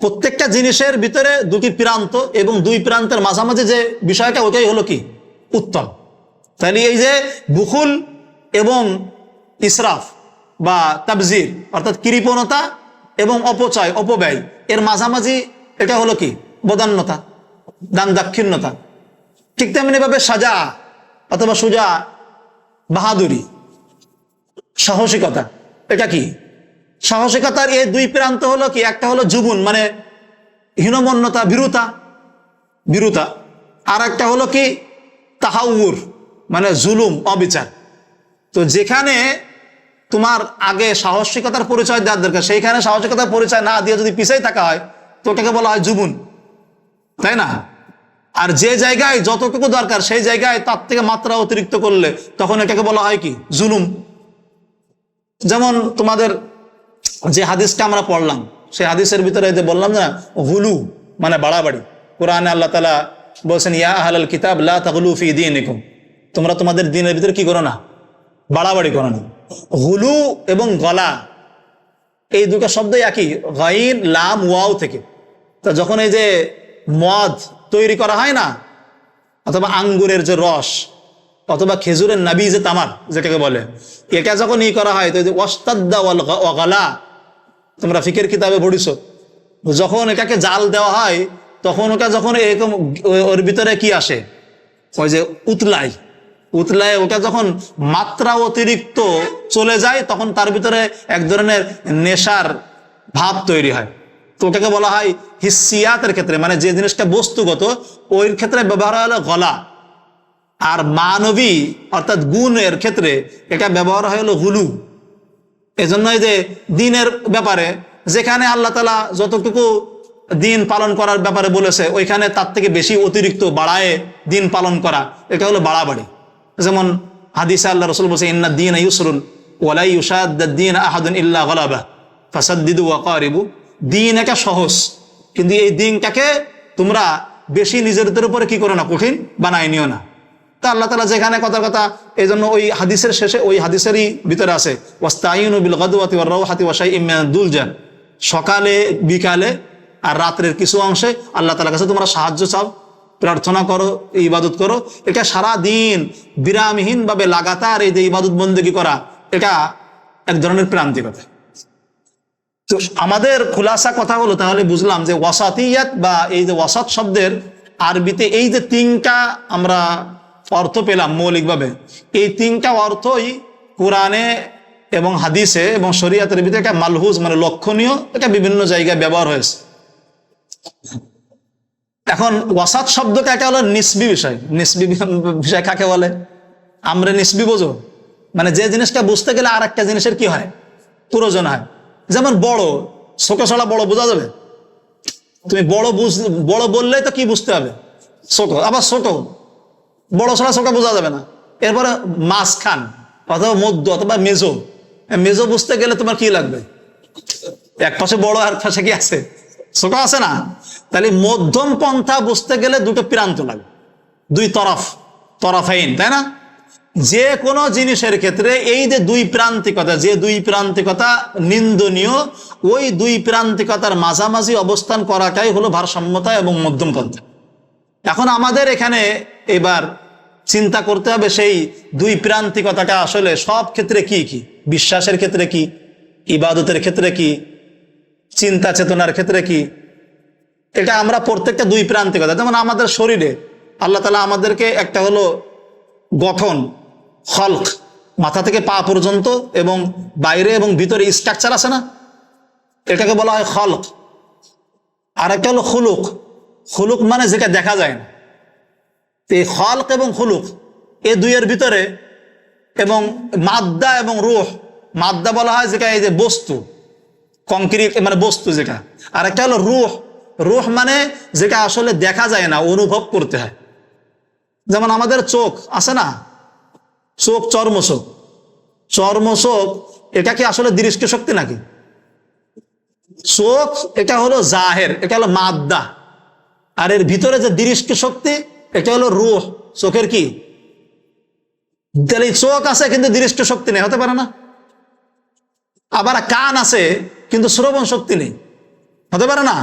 প্রত্যেকটা জিনিসের ভিতরে দুটি প্রান্ত এবং দুই প্রান্তের মাঝামাঝি যে বিষয়টা, ওটাই হলো কি উত্তম। তাহলে এই যে বুকুল এবং ইসরাফ বা তাবজির, অর্থাৎ কৃপণতা এবং অপচয়, অপব্যয়, এর মাঝামাঝি এটা হলো কি বদান্যতা, দান দাক্ষিণ্যতা। ঠিক তেমনি ভাবে সাজা অথবা সুজা, বাহাদুরি, সাহসিকতা, এটা কি সাহসিকতার এই দুই প্রান্ত হলো কি, একটা হলো জুবুন মানে হীনমন্যতা, ভীরুতা, ভীরুতা, আর একটা হলো কি তাহাউর মানে জুলুম, অবিচার। তো যেখানে তোমার আগে সাহসিকতার পরিচয় দেওয়ার দরকার, সেইখানে সাহসিকতার পরিচয় না দিয়ে যদি পিছাই থাকা হয় তো ওটাকে বলা হয় জুবুন, তাই না? আর যে জায়গায় যতটুকু দরকার সেই জায়গায় তার থেকে মাত্রা অতিরিক্ত করলে তখন এটাকে বলা হয় কি জুলুম। যেমন তোমাদের যে হাদিসটা আমরা পড়লাম সেই হাদিসের ভিতরে যে বললাম না হুলু মানে বাড়াবাড়ি। কোরআনে আল্লাহ তাআলা বলছেন ইয়া আহলাল কিতাব লা তাগলু ফি দীনিকুম, তোমরা তোমাদের দ্বীনের ভিতরে কি করো না, বাড়াবাড়ি করো না। হুলু এবং গলা এই দুটো শব্দই একই, গাইন লাম ওয়াও থেকে। তা যখন এই যে মদ তৈরি করা হয় না, অথবা আঙ্গুরের যে রস, অথবা খেজুরের নাবি যে তামার যেটাকে বলে, এটা যখন ই করা হয় তো ওয়াস্তাদ্দা ওয়াল গালা, তোমরা ফিকের কিতাবে পড়িছো, যখন এটাকে জাল দেওয়া হয় তখন ওটা যখন এরকম ওর ভিতরে কি আসে, ওই যে উতলায়, উতলায় ওটা যখন মাত্রা অতিরিক্ত চলে যায় তখন তার ভিতরে এক ধরনের নেশার ভাব তৈরি হয়। তো ওটাকে বলা হয় হিসিয়াতের ক্ষেত্রে, মানে যে জিনিসটা বস্তুগত ওই ক্ষেত্রে ব্যবহার হলো গলা। আর মানবী অর্থাৎ গুণের ক্ষেত্রে এটা ব্যবহার হয় হলো হুলু। এজন্যই যে দিনের ব্যাপারে যেখানে আল্লাহ তাআলা যতটুকু দিন পালন করার ব্যাপারে বলেছে ওইখানে তার থেকে বেশি অতিরিক্ত বাড়ায় দিন পালন করা, এটা হলো বাড়াবাড়ি। যেমন হাদিসে আল্লাহ রাসূল বলেছেন ইন্না দ্বীনা ইউসরুন ওয়া লা ইউশাদ্দা দ্বীন আহাদুন ইল্লা গালাবা ফাসাদ্দিদু ওয়া কারিবু। দিন একটা সহজ, কিন্তু এই দিনটাকে তোমরা বেশি নিজেদের উপরে কি করো না, কঠিন বানায় নিও না। তা আল্লাহ তাআলা যেখানে কথার কথা, এই জন্য ওই হাদিসের শেষে ওই হাদিসেরই ভিতরে আছে ওয়াস্তাইনু বিল গাদওয়াতি ওয়ার রাওহাতি ওয়া শাইইম মিনাদ দুলজা, সকালে বিকালে আর রাত্রের কিছু অংশে আল্লাহ তাআলার কাছে তোমরা সাহায্য চাও, প্রার্থনা করো, ইবাদত করো। এটা সারা দিন বিরামহীন ভাবে লাগাতার এই যে ইবাদত বন্দেগী করা, এটা এক ধরনের প্রান্তিকতা। তো আমাদের খুলাসা কথা হলো, তাহলে বুঝলাম যে ওয়াসাতিয়াত বা এই যে ওয়াসাত শব্দের আরবিতে এই যে তিনটা আমরা অর্থ পেলাম মৌলিকভাবে, এই তিনটা অর্থই কোরআনে এবং হাদিসে এবং শরিয়াতের ভিতরে একটা মালহুজ মানে লক্ষণীয়, এটা বিভিন্ন জায়গায় ব্যবহার হয়েছে। এখন ওয়াসাত শব্দটা একটা হলো নিসবি বিষয়। নিসবি বিষয় কাকে বলে? আমরা নিসবি বোঝো, মানে যে জিনিসটা বুঝতে গেলে আর একটা জিনিসের কি হয়, প্রয়োজন হয়। যেমন বড়, ছোট ছড়া বড় বোঝা যাবে? তুমি বড় বললেই তো কি বুঝতে হবে, ছোট। আবার ছোট বড় ছড়া ছোট বোঝা যাবে না। এরপরে মাঝখান অথবা মধ্য অথবা মেজো, মেজো বুঝতে গেলে তোমার কি লাগবে, এক পাশে বড় আর পাশে কি আছে, ছোট আছে না? তাহলে মধ্যম পন্থা বুঝতে গেলে দুটো প্রান্ত লাগে, দুই তরফাইন, তাই না? যে কোনো জিনিসের ক্ষেত্রে এই যে দুই প্রান্তিকতা, যে দুই প্রান্তিকতা নিন্দনীয়, ওই দুই প্রান্তিকতার মাঝামাঝি অবস্থান করাটাই হলো ভারসাম্যতা এবং মধ্যম পন্থা। এখন আমাদের এখানে এবার চিন্তা করতে হবে সেই দুই প্রান্তিকতাটা আসলে সব ক্ষেত্রে কি কি, বিশ্বাসের ক্ষেত্রে কি, ইবাদতের ক্ষেত্রে কি, চিন্তা চেতনার ক্ষেত্রে কি। এটা আমরা প্রত্যেকটা দুই প্রান্তিকতা, যেমন আমাদের শরীরে আল্লাহ তাআলা আমাদেরকে একটা হলো গঠন, খলক, মাথা থেকে পা পর্যন্ত এবং বাইরে এবং ভিতরে স্ট্রাকচার আছে না, এটাকে বলা হয় খলক। আর একটা হলো খুলুক। খুলুক মানে যেটা দেখা যায় না। এই খলক এবং খুলুক এই দুইয়ের ভিতরে, এবং মাদ্দা এবং রূহ, মাদ্দা বলা হয় যেটা এই যে বস্তু, কংক্রিট মানে বস্তু যেটা। আর একটা হলো রূহ, রূহ মানে যেটা আসলে দেখা যায় না, অনুভব করতে হয়। যেমন আমাদের চোখ আছে না, চোখ চর্মচোখ, চর্মচোখ এটা কি আসলে দৃষ্টি শক্তি নাকি? চোখ এটা হলো জাহের, এটা হলো মাদ্দা। আর এর ভিতরে যে দৃষ্টি শক্তি এটা হলো রূহ, চোখের কি। তাহলে চোখ আছে কিন্তু দৃষ্টি শক্তি নেই, হতে পারে না? আবার কান আছে কিন্তু শ্রবণ শক্তি নেই, হতে পারে না?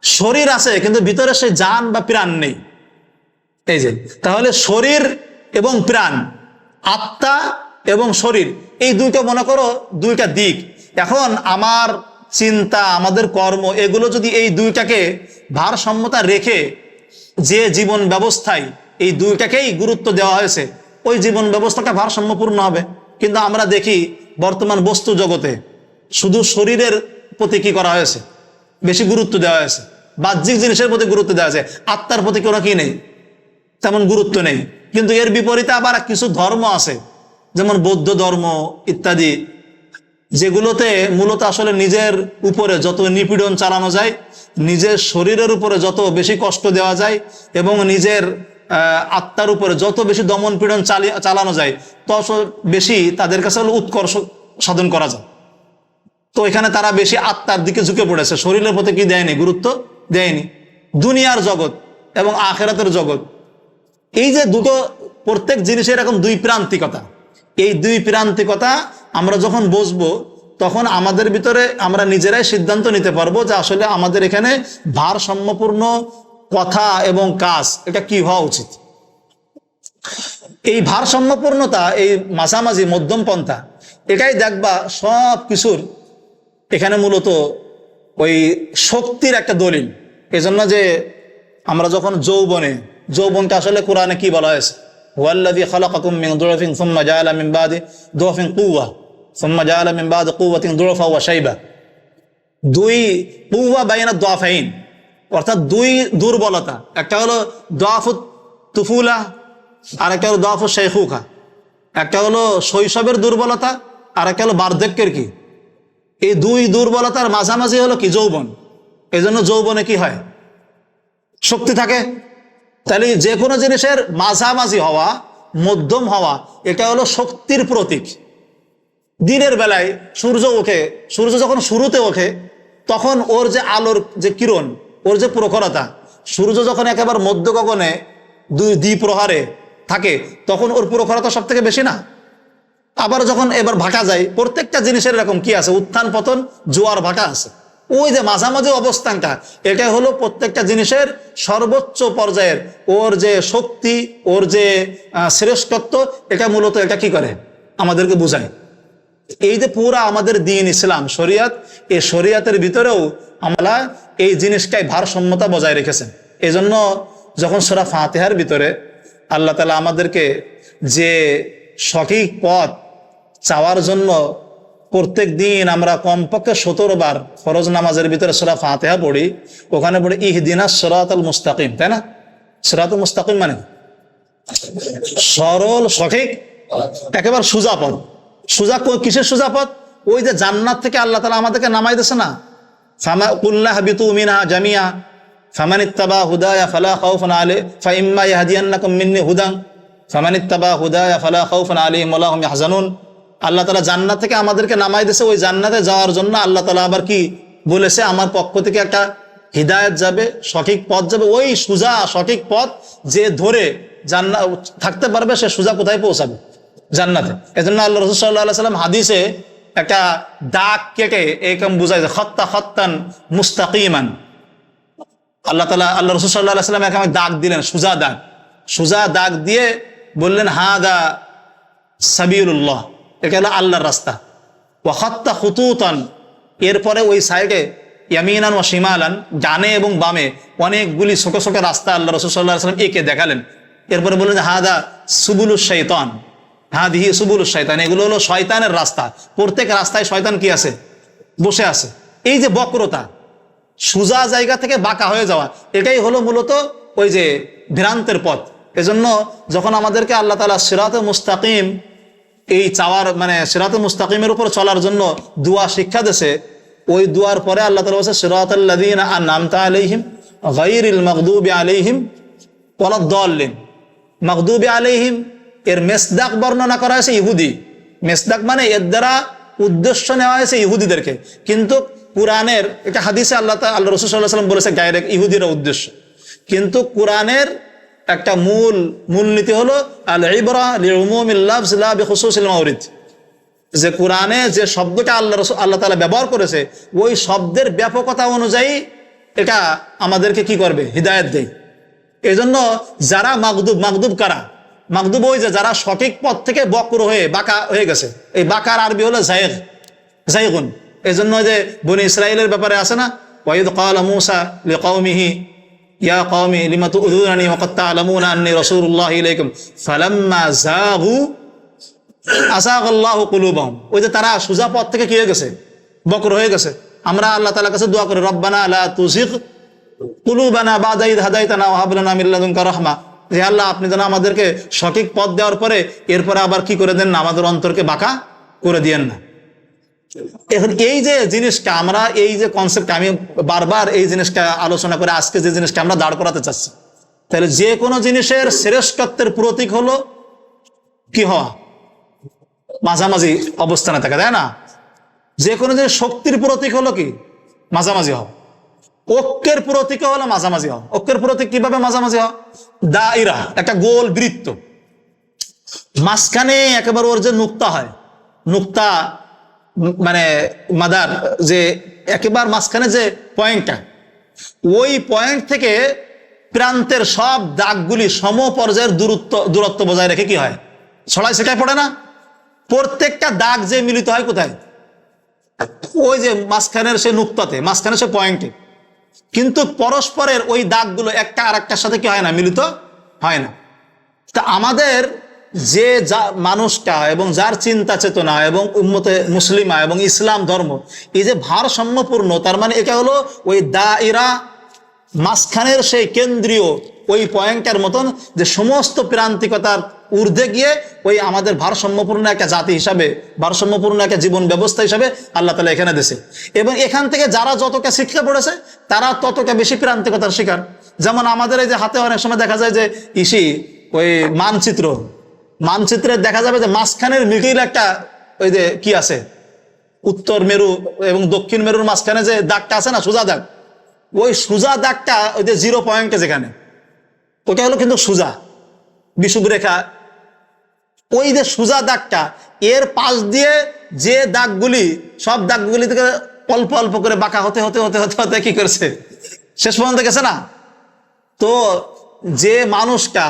শরীর আছে কিন্তু ভিতরে সে জান বা প্রাণ নেই। এই যে তাহলে শরীর এবং প্রাণ, আত্মা এবং শরীর, এই দুইটা মনে করো দুইটা দিক। এখন আমার চিন্তা, আমাদের কর্ম, এগুলো যদি এই দুইটাকে ভারসাম্যতা রেখে যে জীবন ব্যবস্থায় এই দুইটাকেই গুরুত্ব দেওয়া হয়েছে, ওই জীবন ব্যবস্থাটা ভারসাম্যপূর্ণ হবে। কিন্তু আমরা দেখি বর্তমান বস্তু জগতে শুধু শরীরের প্রতি কি করা হয়েছে, বেশি গুরুত্ব দেওয়া হয়েছে, বাহ্যিক জিনিসের প্রতি গুরুত্ব দেওয়া হয়েছে, আত্মার প্রতি কোনো কি নেই, তেমন গুরুত্ব নেই। কিন্তু এর বিপরীতে আবার কিছু ধর্ম আছে, যেমন বৌদ্ধ ধর্ম ইত্যাদি, যেগুলোতে মূলত আসলে নিজের উপরে যত নিপীড়ন চালানো যায়, নিজের শরীরের উপরে যত বেশি কষ্ট দেওয়া যায় এবং নিজের আত্মার উপরে যত বেশি দমন পীড়ন চালানো যায়, তত বেশি তাদের কাছে হলো উৎকর্ষ সাধন করা যায়। তো এখানে তারা বেশি আত্মার দিকে ঝুঁকে পড়েছে, শরীরের প্রতি কি দেয়নি, গুরুত্ব দেয়নি। দুনিয়ার জগৎ এবং আখিরাতের জগৎ, এই যে দুটো, প্রত্যেক জিনিসের এরকম দুই প্রান্তিকতা। এই দুই প্রান্তিকতা আমরা যখন বুঝবো, তখন আমাদের ভিতরে আমরা নিজেরাই সিদ্ধান্ত নিতে পারবো যে আসলে আমাদের এখানে ভারসাম্যপূর্ণ কথা এবং কাজ এটা কি হওয়া উচিত। এই ভারসাম্যপূর্ণতা, এই মাঝামাঝি মধ্যম পন্থা, এটাই দেখবা সব কিছুর এখানে মূলত ওই শক্তির একটা দলিল। এজন্য যে আমরা যখন যৌবনকে আসলে কোরআনে কি বলা হয়েছে, হুয়াল্লাযী খালাকাকুম মিন দুরফিন সুম্মা জাআলা মিন বাদি দুরফিন কুওয়া সুম্মা জাআলা মিন বাদি কুওয়াতিন দুরফা ওয়া শাইবা। দুই কুওয়া বাইনা দুআফাইন, অর্থাৎ দুই দুর্বলতা, একটা হলো দুআফুত তুফুলা আর একটা হলো দুআফুশ শাইখুখা। একটা হলো শৈশবের দুর্বলতা আর একটা হলো বার্ধক্যের কি। এই দুই দুর্বলতার মাঝামাঝি হলো কি যৌবন। এজন্য যৌবনে কি হয়, শক্তি থাকে। তাহলে যে কোনো জিনিসের মাঝামাঝি হওয়া, মধ্যম হওয়া, এটা হলো শক্তির প্রতীক। দিনের বেলায় সূর্য ওঠে, সূর্য যখন শুরুতে ওঠে তখন ওর যে আলোর যে কিরণ, ওর যে প্রখরতা, সূর্য যখন একেবারে মধ্য গগনে দ্বিপ্রহারে থাকে তখন ওর প্রখরতা সব থেকে বেশি না। আবার যখন এবার ভাটা যায়, প্রত্যেকটা জিনিসের এরকম কি আছে, উত্থান পতন, জোয়ার ভাটা আছে। ওই যে মাঝামাঝি অবস্থানটা, এটা হলো প্রত্যেকটা জিনিসের সর্বোচ্চ পর্যায়ের ওর যে শক্তি, ওর যে শ্রেষ্ঠত্ব, এটা মূলত এটা কি করে আমাদেরকে বোঝায়। এই যে পুরা আমাদের দ্বীন ইসলাম শরিয়ত, এই শরিয়তের ভিতরেও আমরা এই জিনিসটাই ভারসাম্যতা বজায় রেখেছেন। এই জন্য যখন সূরা ফাতিহার ভিতরে আল্লাহ তাআলা আমাদেরকে যে সঠিক পথ চাওয়ার জন্য প্রত্যেক দিন আমরা কমপক্ষে 17 বার ফরজ নামাজের ভিতরে সূরা ফাতিহা পড়ি, ওখানে পড়ি ইহদিনাস সিরাতাল মুস্তাকিম, তাই না? সিরাতুল মুস্তাকিম মানে সরল সঠিক একেবারে সোজা পথ। সোজা কিসের সোজা পথ? ওই যে জান্নাত থেকে আল্লাহ তাআলা আমাদেরকে নামাই দিয়েছে না, ফামা কুল্লা হাবিতু মিনহা জামিয়া ফামানিত্তাবা হুদায়া ফালা খাউফুন আলাইহিম ফাইম্মা ইয়াহদিয়ান্নাকুম মিন্নি হুদান ফামানিত্তাবা হুদায়া ফালা খাউফুন আলাইহিম ওয়ালা হুম ইয়াহজানুন। আল্লাহ তাআলা জান্নাত থেকে আমাদেরকে নামাই দিয়েছে, ওই জান্নাতে যাওয়ার জন্য আল্লাহ তাআলা আবার কি বলেছে, আমার পক্ষ থেকে একটা হিদায়াত যাবে, সঠিক পথ যাবে। ওই সোজা সঠিক পথ যে ধরে জান্নাত থাকতে পারবে সে সোজা কোথায় পৌঁছাবে? জান্নাতে। এজন্য আল্লাহ রাসূল সাল্লাল্লাহু আলাইহি ওয়াসাল্লাম হাদিসে একটা দাগ কেটে এরকম বুঝায় যে খাত্তা খাত্তান মুস্তাকিমান। আল্লাহ রাসূল সাল্লাল্লাহু আলাইহি ওয়াসাল্লাম একটা দাগ দিলেন, সোজা দাগ দিয়ে বললেন হাদা সাবিলুল্লাহ, এটা হলো আল্লাহর রাস্তা। ওয়া খাত্তা খুতুতান, এরপরে ওই সাইডে ইয়ামিনান ওয়া শিমালান, ডানে এবং বামে অনেকগুলি ছোট ছোট রাস্তা আল্লাহ রাসূল সাল্লাল্লাহু আলাইহি ওয়াসাল্লাম এঁকে দেখালেন। এরপরে বললেন যে হাদা সুবুলুশ শাইতান, হাদিহি সুবুলুশ শাইতান, এগুলো হলো শয়তানের রাস্তা। প্রত্যেক রাস্তায় শয়তান কি আছে? বসে আছে। এই যে বক্রতা, সোজা জায়গা থেকে বাঁকা হয়ে যাওয়া, এটাই হলো মূলত ওই যে ভ্রান্তের পথ। এজন্য যখন আমাদেরকে আল্লাহ তাআলা সিরাতে মুস্তাকিম এই চাওয়ার মানে সিরাতে মুস্তাকিমের উপর চলার জন্য দুয়া শিক্ষা দিয়েছে, ওই দুয়ার পরে আল্লাহ তাআলা বলেছে সিরাতাল লাযীনা আনআমতা আলাইহিম গায়রিল মাগদুবি আলাইহিম ওয়ালাদ-দাল্লিন। মাগদুবি আলাইহিম এর মেসদাক বর্ণনা করা হয়েছে ইহুদি। মেসদাক মানে এর দ্বারা উদ্দেশ্য নেওয়া হয়েছে ইহুদিদেরকে, কিন্তু কোরআনের এটা হাদিসে আল্লাহ রাসূল সাল্লাল্লাহু আলাইহি ওয়াসাল্লাম বলেছে ডাইরেক্ট ইহুদিরা উদ্দেশ্য, কিন্তু কোরআনের একটা মূলনীতি হলো আল ইবরা লিউমুমিল লাফজ লা বিখুসুসিল মাওরিদ, যে কোরআনে যে শব্দটা আল্লাহ তাআলা ব্যবহার করেছে ওই শব্দের ব্যাপকতা অনুযায়ী এটা আমাদেরকে কি করবে? হিদায়াত দেয়। এজন্য যারা মাগদুব কারা? মাগদুব ওই যে যারা সঠিক পথ থেকে বক্র হয়ে বাঁকা হয়ে গেছে। এই বাঁকার আরবি হলো জায়গুন। এই জন্য যে বনি ইসরাইলের ব্যাপারে আছে না, ওয়াইদ ক্বালা মূসা লিকওমিহি ইয়া কওমি লিমা তু'যুনানি ওয়া ক্বাদ তা'লামুনা আন্নী রাসূলুল্লাহি ইলাইকুম ফালাম্মা যাগু আযাগাল্লাহু কুলুবাহুম। ওই যে তারা সোজা পথ থেকে কি হয়ে গেছে? বক্র হয়ে গেছে। আমরা আল্লাহ তাআলার কাছে দোয়া করি রব্বানা লা তুযিগ কুলুবানা বাদা ইয হাদাইতানা ওয়া হাব লানা মিন লাদুনকা রাহমা, যে আল্লাহ আপনি যেন আমাদেরকে সঠিক পথ দেওয়ার পরে এরপরে আবার কি করে দেন না, আমাদের অন্তরকে বাঁকা করে দিয়েন না। এখন এই যে জিনিসটা আমরা এই যে কনসেপ্ট আমি বারবার এই জিনিসটা আলোচনা করে আজকে যে জিনিসটা আমরা দাঁড় করাতে চাচ্ছি, তাহলে যে কোনো জিনিসের শ্রেষ্ঠত্বের প্রতীক হলো কি হওয়া? মাঝামাঝি অবস্থানে থাকা, তাই না? যে কোনো জিনিস শক্তির প্রতীক হলো কি? মাঝামাঝি হওয়া। ঐক্যের প্রতীক হলো মাঝামাঝি হওয়া। ঐক্যের প্রতীক কিভাবে মাঝামাঝি হওয়া? দায়রা, একটা গোল বৃত্ত, মাঝখানে একেবারে ওর যে নুক্তা হয়, নুক্তা মানে মাদার, যে একেবারে মাঝখানে যে পয়েন্টটা, ওই পয়েন্ট থেকে প্রান্তের সব দাগগুলি সম পর্যায়ের দূরত্ব বজায় রেখে কি হয়? ছড়াই সেটাই পড়ে না? প্রত্যেকটা দাগ যে মিলিত হয় কোথায়? ওই যে মাঝখানের সে নুক্তাতে, মাঝখানে সে পয়েন্টে। কিন্তু পরস্পরের ওই দাগগুলো একটা আর একটার সাথে কি হয় না? মিলিত হয় না। তা আমাদের যে মানুষটা এবং যার চিন্তা চেতনা এবং উম্মতে মুসলিমা এবং ইসলাম ধর্ম এই যে ভারসাম্যপূর্ণ, তার মানে এটা হলো ওই দায়রা মাঝখানের সেই কেন্দ্রীয় ওই পয়েন্টের মতন, যে সমস্ত প্রান্তিকতার ঊর্ধ্বে গিয়ে ওই আমাদের ভারসাম্যপূর্ণ একটা জাতি হিসাবে, ভারসাম্যপূর্ণ একটা জীবন ব্যবস্থা হিসাবে আল্লাহ তাআলা এখানে দিয়েছে। এবং এখান থেকে যারা যতটা শিক্ষা পড়েছে তারা ততটা বেশি প্রান্তিকতার শিকার। যেমন আমাদের এই যে হাতে অনেক সময় দেখা যায় যে ওই মানচিত্রে দেখা যাবে যে মাঝখানের মিডিল একটা ওই যে কি আছে, উত্তর মেরু এবং দক্ষিণ মেরুর মাঝখানে যে দাগটা আছে না, সোজা দাগ, ওই সোজা দাগটা ওই যে 0 পয়েন্টে যেখানে, ওটা হলো কিন্তু সোজা বিষুব রেখা। ওই যে সোজা দাগটা এর পাশ দিয়ে যে দাগগুলি, সব দাগগুলি থেকে অল্প অল্প করে বাঁকা হতে হতে হতে হতে হতে কি করেছে, শেষ পর্যন্ত গেছে না? তো যে মানুষটা,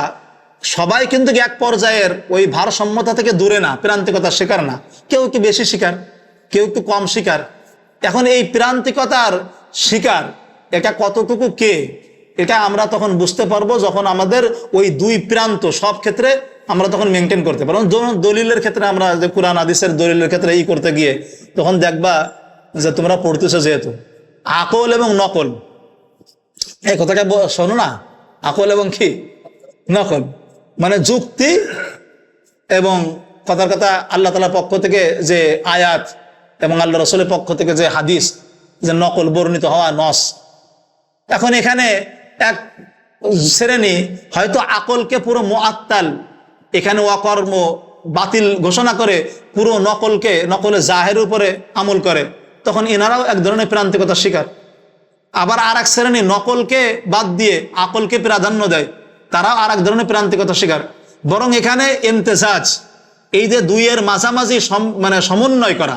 সবাই কিন্তু এক পর্যায়ের ওই ভারসাম্যতা থেকে দূরে না, প্রান্তিকতার শিকার না। কেউ একটু বেশি শিকার, কেউ একটু কম শিকার। এখন এই প্রান্তিকতার শিকার এটা কতটুকু কে, এটা আমরা তখন বুঝতে পারবো যখন আমাদের ওই দুই প্রান্ত সব ক্ষেত্রে আমরা তখন মেনটেন করতে পারবো। দলিলের ক্ষেত্রে আমরা যে কোরআন হাদিসের দলিলের ক্ষেত্রে করতে গিয়ে তখন দেখবা যে তোমরা পড়তেছো যেহেতু আকল এবং নকল, এই কথাটা শোনো না, আকল এবং কি নকল মানে যুক্তি এবং কথার কথা আল্লাহ তাআলার পক্ষ থেকে যে আয়াত এবং আল্লাহ রসুলের পক্ষ থেকে যে হাদিস, যে নকল বর্ণিত হওয়া নস। এখন এখানে এক শ্রেণী হয়তো আকলকে পুরো মুআত্তাল, এখানে অকর্ম বাতিল ঘোষণা করে পুরো নকলে জাহের উপরে আমল করে, তখন এনারাও এক ধরনের প্রান্তিকতার শিকার। আবার আর এক শ্রেণী নকলকে বাদ দিয়ে আকলকে প্রাধান্য দেয়, তারাও আর এক ধরনের প্রান্তিকতার শিকার। বরং এখানে ইমতেজাজ, এই যে দুইয়ের মাঝামাঝি মানে সমন্বয় করা,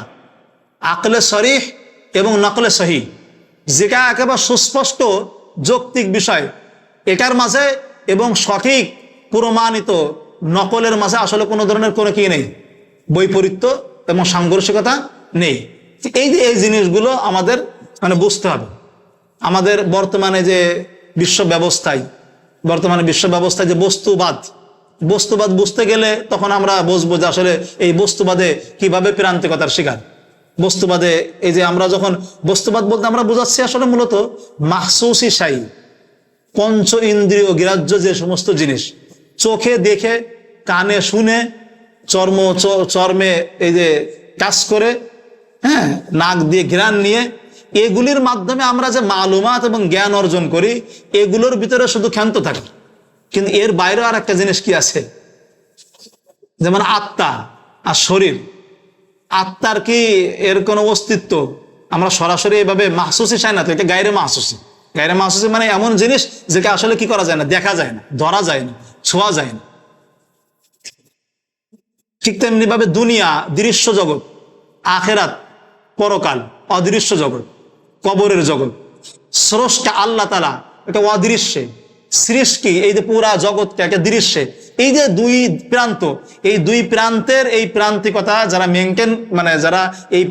আকলে সরিহ এবং নকলে সহি, যেটা একেবারে সুস্পষ্ট যৌক্তিক বিষয়, এটার মাঝে এবং সঠিক প্রমাণিত নকলের মাঝে আসলে কোনো ধরনের কোনো কি নেই, বৈপরীত্য এবং সাংঘর্ষিকতা নেই। এই যে এই জিনিসগুলো আমাদের মানে বুঝতে হবে। আমাদের বর্তমানে যে বিশ্ব ব্যবস্থায় যে বস্তুবাদ বুঝতে গেলে তখন আমরা বুঝবো যে আসলে এই বস্তুবাদে কিভাবে প্রান্তিকতার শিকার। বস্তুবাদে এই যে আমরা যখন বস্তুবাদ বলতে আমরা বোঝাচ্ছি আসলে মূলত মাহসুসি শাই, পঞ্চ ইন্দ্রিয় গ্রাহ্য যে সমস্ত জিনিস, চোখে দেখে, কানে শুনে, চর্মে এই যে কাজ করে, হ্যাঁ, নাক দিয়ে ঘ্রাণ নিয়ে, এগুলির মাধ্যমে আমরা যে মালুমাত এবং জ্ঞান অর্জন করি, এগুলোর ভিতরে শুধু ক্ষান্ত থাকে। কিন্তু এর বাইরেও আর একটা জিনিস কি আছে, যেমন আত্মা আর শরীর। আত্মার কি এর কোনো অস্তিত্ব আমরা সরাসরি এভাবে মাহসুসি চাই না তো, এটা গায়রে মাহসুসি মানে এমন জিনিস যেটা আসলে কি করা যায় না, দেখা যায় না, ধরা যায় না, ছোঁয়া যায় না। ঠিক তেমনি ভাবে দুনিয়া দৃশ্য জগৎ, আখেরাত পরকাল অদৃশ্য জগৎ, কবরের জগৎ, স্রষ্টা আল্লাহ তাআলা এটা অদৃশ্যে, সৃষ্টি এই যে পুরা জগৎটা একটা দৃশ্যে। এই যে দুই প্রান্ত, এই দুই প্রান্তের এই প্রান্তিকতা যারা মেনটেন মানে যারা এই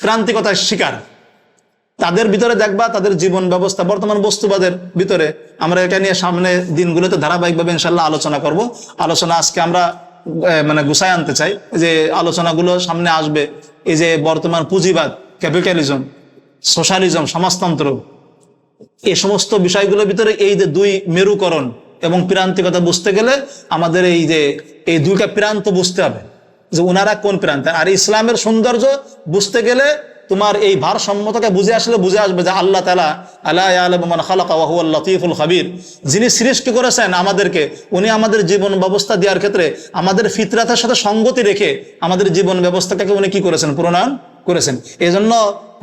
প্রান্তিকতার শিকার, তাদের ভিতরে দেখবা তাদের জীবন ব্যবস্থা বর্তমান বস্তুবাদের ভিতরে। আমরা এটা নিয়ে সামনে দিনগুলোতে ধারাবাহিকভাবে ইনশাল্লাহ আলোচনা করব। আলোচনা আজকে আমরা মানে গুছায় আনতে চাই, যে আলোচনাগুলো সামনে আসবে। এই যে বর্তমান পুঁজিবাদ, ক্যাপিটালিজম, সোশ্যালিজম, সমাজতন্ত্র, এই সমস্ত বিষয়গুলোর ভিতরে এই যে দুই মেরুকরণ এবং প্রান্তিকতা বুঝতে গেলে আমাদের এই যে এই দুইটা প্রান্ত বুঝতে হবে, যে ওনারা কোন প্রান্তে। আর ইসলামের সৌন্দর্য বুঝতে গেলে তোমার এই ভারসাম্যতাকে বুঝে আসবে যে আল্লাহ তাআলা আলা ইয়ালামু মান খালাকা ওয়া হুয়াল লাতীফুল খাবীর, যিনি সৃষ্টি করেছেন আমাদেরকে, উনি আমাদের জীবন ব্যবস্থা দেওয়ার ক্ষেত্রে আমাদের ফিতরাতের সাথে সঙ্গতি রেখে আমাদের জীবন ব্যবস্থাটাকে উনি কি করেছেন, প্রণয়ন করেছেন। এই জন্য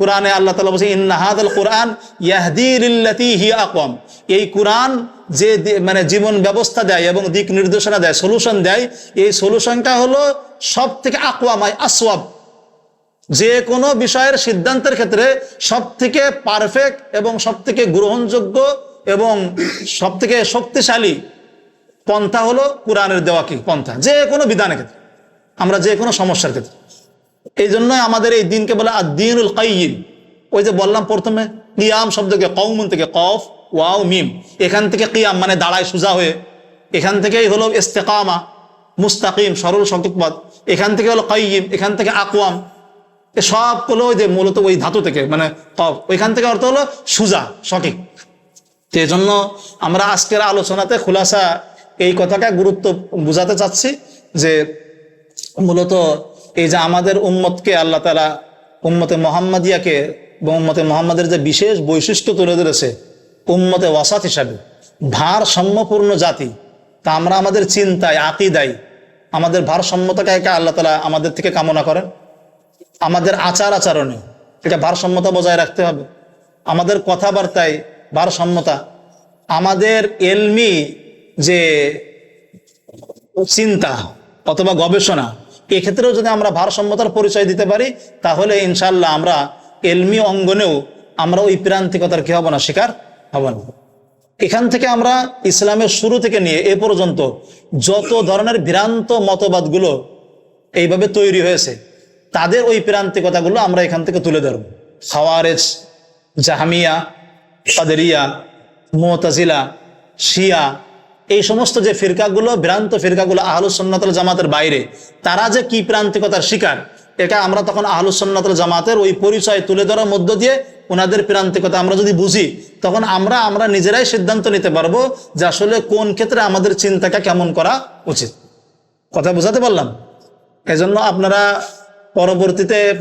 কোরআনে আল্লাহ তাআলা বলছেন ইন্না হাযাল কুরআন ইয়াহদি লিল্লাতী হিয়া আকওয়াম, এই কোরআন যে মানে জীবন ব্যবস্থা দেয় এবং দিক নির্দেশনা দেয়, সলিউশন দেয়, এই সলিউশনটা হলো সব থেকে আকওয়ামাই আসওয়াব, যে কোনো বিষয়ের সিদ্ধান্তের ক্ষেত্রে সব থেকে পারফেক্ট এবং সব থেকে গ্রহণযোগ্য এবং সব থেকে শক্তিশালী পন্থা হলো কোরআনের দেওয়া কি পন্থা, যে কোনো বিধানের ক্ষেত্রে, আমরা যে কোনো সমস্যার ক্ষেত্রে। এই জন্যই আমাদের এই দিনকে বলে আদ-দীনুল কাইয়িম। ওই যে বললাম প্রথমে, কিয়াম শব্দকে কওমুন থেকে, কফ ওয়াও মিম, এখান থেকে কিয়াম মানে দাঁড়ায় সোজা হয়ে, এখান থেকেই হলো ইস্তেকামা মুস্তাকিম সরল সঠিক পথ, এখান থেকে হলো কাইয়িম, এখান থেকে আকওয়াম, এ সব হলো ওই যে মূলত ওই ধাতু থেকে মানে কফ, ওইখান থেকে অর্থ হলো সুজা সঠিক। তো এই জন্য আমরা আজকের আলোচনাতে খুলাসা এই কথাটা গুরুত্ব বুঝাতে চাচ্ছি, যে মূলত এই যে আমাদের উম্মতকে আল্লাহ তাআলা উম্মতে মুহাম্মাদিয়াকে এবং উম্মতে মুহাম্মাদের যে বিশেষ বৈশিষ্ট্য তুলে ধরেছে উম্মতে ওয়াসাত হিসাবে, ভারসাম্যপূর্ণ জাতি, তা আমরা আমাদের চিন্তায়, আকীদায় আমাদের ভারসাম্যতাকে আল্লাহ তাআলা আমাদের থেকে কামনা করেন। আমাদের আচরণে এটা ভারসাম্যতা বজায় রাখতে হবে, আমাদের কথাবার্তায় ভারসাম্যতা, আমাদের এলমি যে চিন্তা অথবা গবেষণা, এক্ষেত্রেও যদি আমরা ভারসাম্যতার পরিচয় দিতে পারি, তাহলে ইনশাআল্লাহ আমরা এলমি অঙ্গনেও আমরা ওই প্রান্তিকতার কি হব না, শিকার হব না। এখান থেকে আমরা ইসলামের শুরু থেকে নিয়ে এ পর্যন্ত যত ধরনের ভ্রান্ত মতবাদগুলো এইভাবে তৈরি হয়েছে, তাদের ওই প্রান্তিকতাগুলো আমরা এখান থেকে তুলে ধরব। খাওয়ারেজ, জাহমিয়া, কাদেরিয়া, মুতাজিলা, শিয়া, এই সমস্ত যে ফিরকাগুলো, ভ্রান্ত ফিরকাগুলো আহলুস সুন্নাত ওয়াল জামাতের বাইরে, তারা যে কি প্রান্তিকতার শিকার, এটা আমরা তখন আহলুস সুন্নাত ওয়াল জামাতের ওই পরিচয় তুলে ধরার মধ্য দিয়ে ওনাদের প্রান্তিকতা আমরা যদি বুঝি, তখন আমরা নিজেরাই সিদ্ধান্ত নিতে পারবো যে আসলে কোন ক্ষেত্রে আমাদের চিন্তাটা কেমন করা উচিত। কথা বোঝাতে পারলাম? এজন্য আপনারা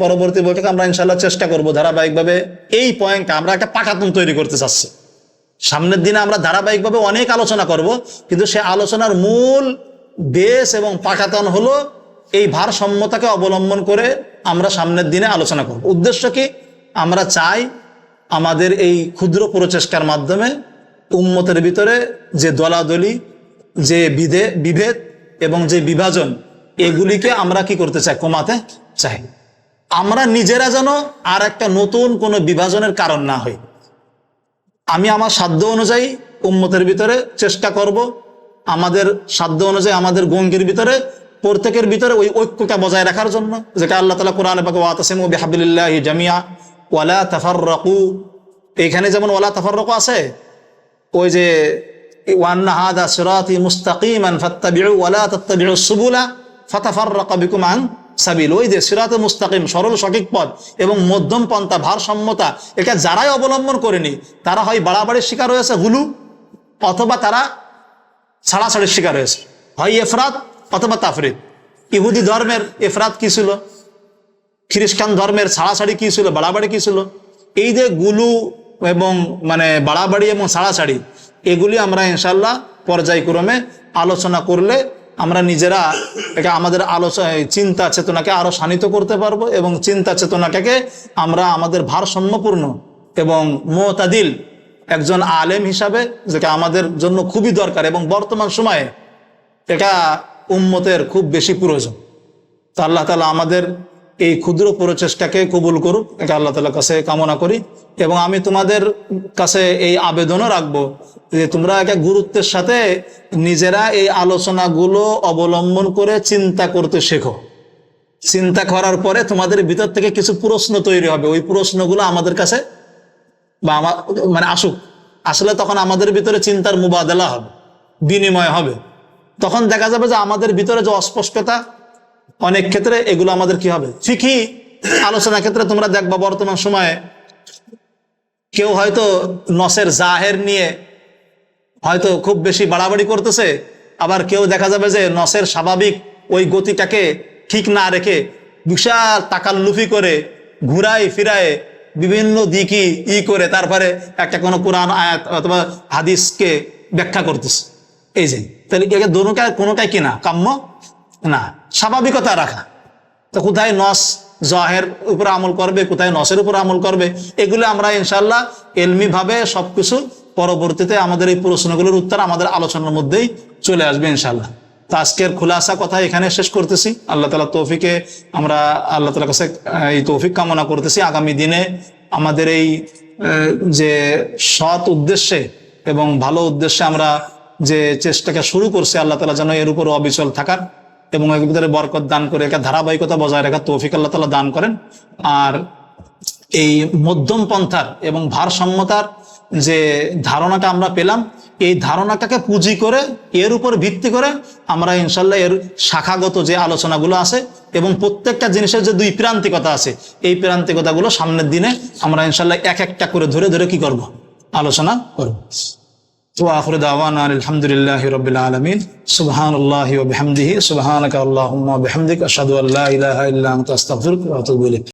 পরবর্তী বৈঠকে আমরা ইনশাল্লাহ চেষ্টা করব ধারাবাহিকভাবে এই পয়েন্টটা, আমরা একটা পাকাতন তৈরি করতে চাচ্ছি। সামনের দিনে আমরা ধারাবাহিকভাবে অনেক আলোচনা করব, কিন্তু সে আলোচনার মূল বেস এবং পাকাতন হলো এই ভারসাম্যতাকে অবলম্বন করে আমরা সামনের দিনে আলোচনা করব। উদ্দেশ্য কি? আমরা চাই আমাদের এই ক্ষুদ্র প্রচেষ্টার মাধ্যমে উম্মতের ভিতরে যে দলাদলি, যে বিভেদ এবং যে বিভাজন, এগুলিকে আমরা কি করতে চাই? কমাতে চাই। আমরা নিজেরা যেন আর একটা নতুন কোনো বিভাজনের কারণ না হই। আমি আমার সাধ্য অনুযায়ী উম্মতের ভিতরে চেষ্টা করব, আমাদের সাধ্য অনুযায়ী আমাদের গঙ্গির ভিতরে, প্রত্যেকের ভিতরে ওই ঐক্যটা বজায় রাখার জন্য, যেটা আল্লাহ তাআলা কোরআনে পাকে ওয়াতাসিমু বিহাবলিল্লাহি জামিয়া ওয়ালা তাফাররাকু, এখানে যেমন ওয়ালা তাফাররাকু আছে, ওই যে ওয়ান্না হাদা সিরাতি মুস্তাকিমান ফাত্তাবিউ ওয়ালা তাত্তাবিউস সুবুলা ফাতাফাররাকা বিকুম আন সাবিল, ওই যে সিরাতে মুস্তাকিম, সরল সঠিক পথ এবং মধ্যম পন্থা, ভারসাম্যতা, এটা যারাই অবলম্বন করেনি তারা হয় বাড়াবাড়ির শিকার হয়েছে হুলু, অথবা তারা ছাড়াছাড়ির শিকার হয়েছে, হয় এফরাত অথবা তাফরিদ। ইহুদি ধর্মের এফরাত কি ছিল? খ্রিস্টান ধর্মের ছাড়াছাড়ি কি ছিল? বাড়াবাড়ি কি ছিল? এই যে গুলু এবং বাড়াবাড়ি এবং ছাড়াছাড়ি, এগুলি আমরা ইনশাল্লাহ পর্যায়ক্রমে আলোচনা করলে আমরা নিজেরা এটা আমাদের চিন্তা চেতনাকে আরো শানিত করতে পারবো, এবং চিন্তা চেতনাটাকে আমরা আমাদের ভারসাম্যপূর্ণ এবং মুতাদিল একজন আলেম হিসাবে, যেটা আমাদের জন্য খুবই দরকার এবং বর্তমান সময়ে এটা উম্মতের খুব বেশি প্রয়োজন। তো আল্লাহ তাআলা আমাদের এই ক্ষুদ্র প্রচেষ্টাকে কবুল করুক, এটা আল্লাহ তাআলার কাছে কামনা করি। এবং আমি তোমাদের কাছে এই আবেদনও রাখবো যে তোমরা একটা গুরুত্বের সাথে নিজেরা এই আলোচনাগুলো অবলম্বন করে চিন্তা করতে শেখো। চিন্তা করার পরে তোমাদের ভিতর থেকে কিছু প্রশ্ন তৈরি হবে, ওই প্রশ্নগুলো আমাদের কাছে আসুক, আসলে তখন আমাদের ভিতরে চিন্তার মুবাদলা হবে, বিনিময় হবে। তখন দেখা যাবে যে আমাদের ভিতরে যে অস্পষ্টতা, অনেক ক্ষেত্রে এগুলো আমাদের কি হবে, ফিকহি আলোচনার ক্ষেত্রে তোমরা দেখবা বর্তমান সময়ে কেউ হয়তো নসের জাহের নিয়ে হয়তো খুব বেশি বাড়াবাড়ি করতেছে, আবার কেউ দেখা যাবে যে নসের স্বাভাবিক ওই গতিটাকে ঠিক না রেখে বিশাল তাকাল্লুফি করে ঘুরায় ফিরায় বিভিন্ন দিকই করে তারপরে একটা কোনো কোরআন আয়াত অথবা হাদিসকে ব্যাখ্যা করতেছে। এই যে তাহলে কোনোটাই কিনা কাম্য না, স্বাভাবিকতা রাখা। তো কোথায় নস জাহের উপর আমল করবে, কোথায় নসের উপর আমল করবে, এগুলো আমরা ইনশাল্লাহ এলমি ভাবে সবকিছু পরবর্তীতে আমাদের এই প্রশ্নগুলোর উত্তর আমাদের আলোচনার মধ্যেই চলে আসবে ইনশাল্লাহ। তো আজকের খুলাসা কথা এখানে শেষ করতেছি। আল্লাহ তাআলা তৌফিকে আমরা আল্লাহ তাআলার কাছে এই তৌফিক কামনা করতেছি আগামী দিনে আমাদের এই যে সৎ উদ্দেশ্যে এবং ভালো উদ্দেশ্যে আমরা যে চেষ্টাকে শুরু করছি, আল্লাহ তাআলা যেন এর উপর অবিচল থাকার এবং এর ভিতরে বরকত দান করে একটা ধারাবাহিকতা বজায় রাখার তৌফিক আল্লাহ তাআলা দান করেন। আর এই মধ্যম পন্থার এবং ভারসাম্যতার যে ধারণাটা আমরা পেলাম, এই ধারণাটাকে পুঁজি করে এর উপর ভিত্তি করে আমরা ইনশাল্লাহ এর শাখাগত যে আলোচনাগুলো আছে এবং প্রত্যেকটা জিনিসের যে দুই প্রান্তিকতা আছে, এই প্রান্তিকতাগুলো সামনের দিনে আমরা ইনশাল্লাহ এক একটা করে ধরে ধরে কি করব, আলোচনা করব। وآخر دعوانا الحمد لله رب العالمين سبحان الله وبحمده سبحانك اللهم وبحمدك أشهد أن لا إله إلا أنت أستغفرك وأتوب إليك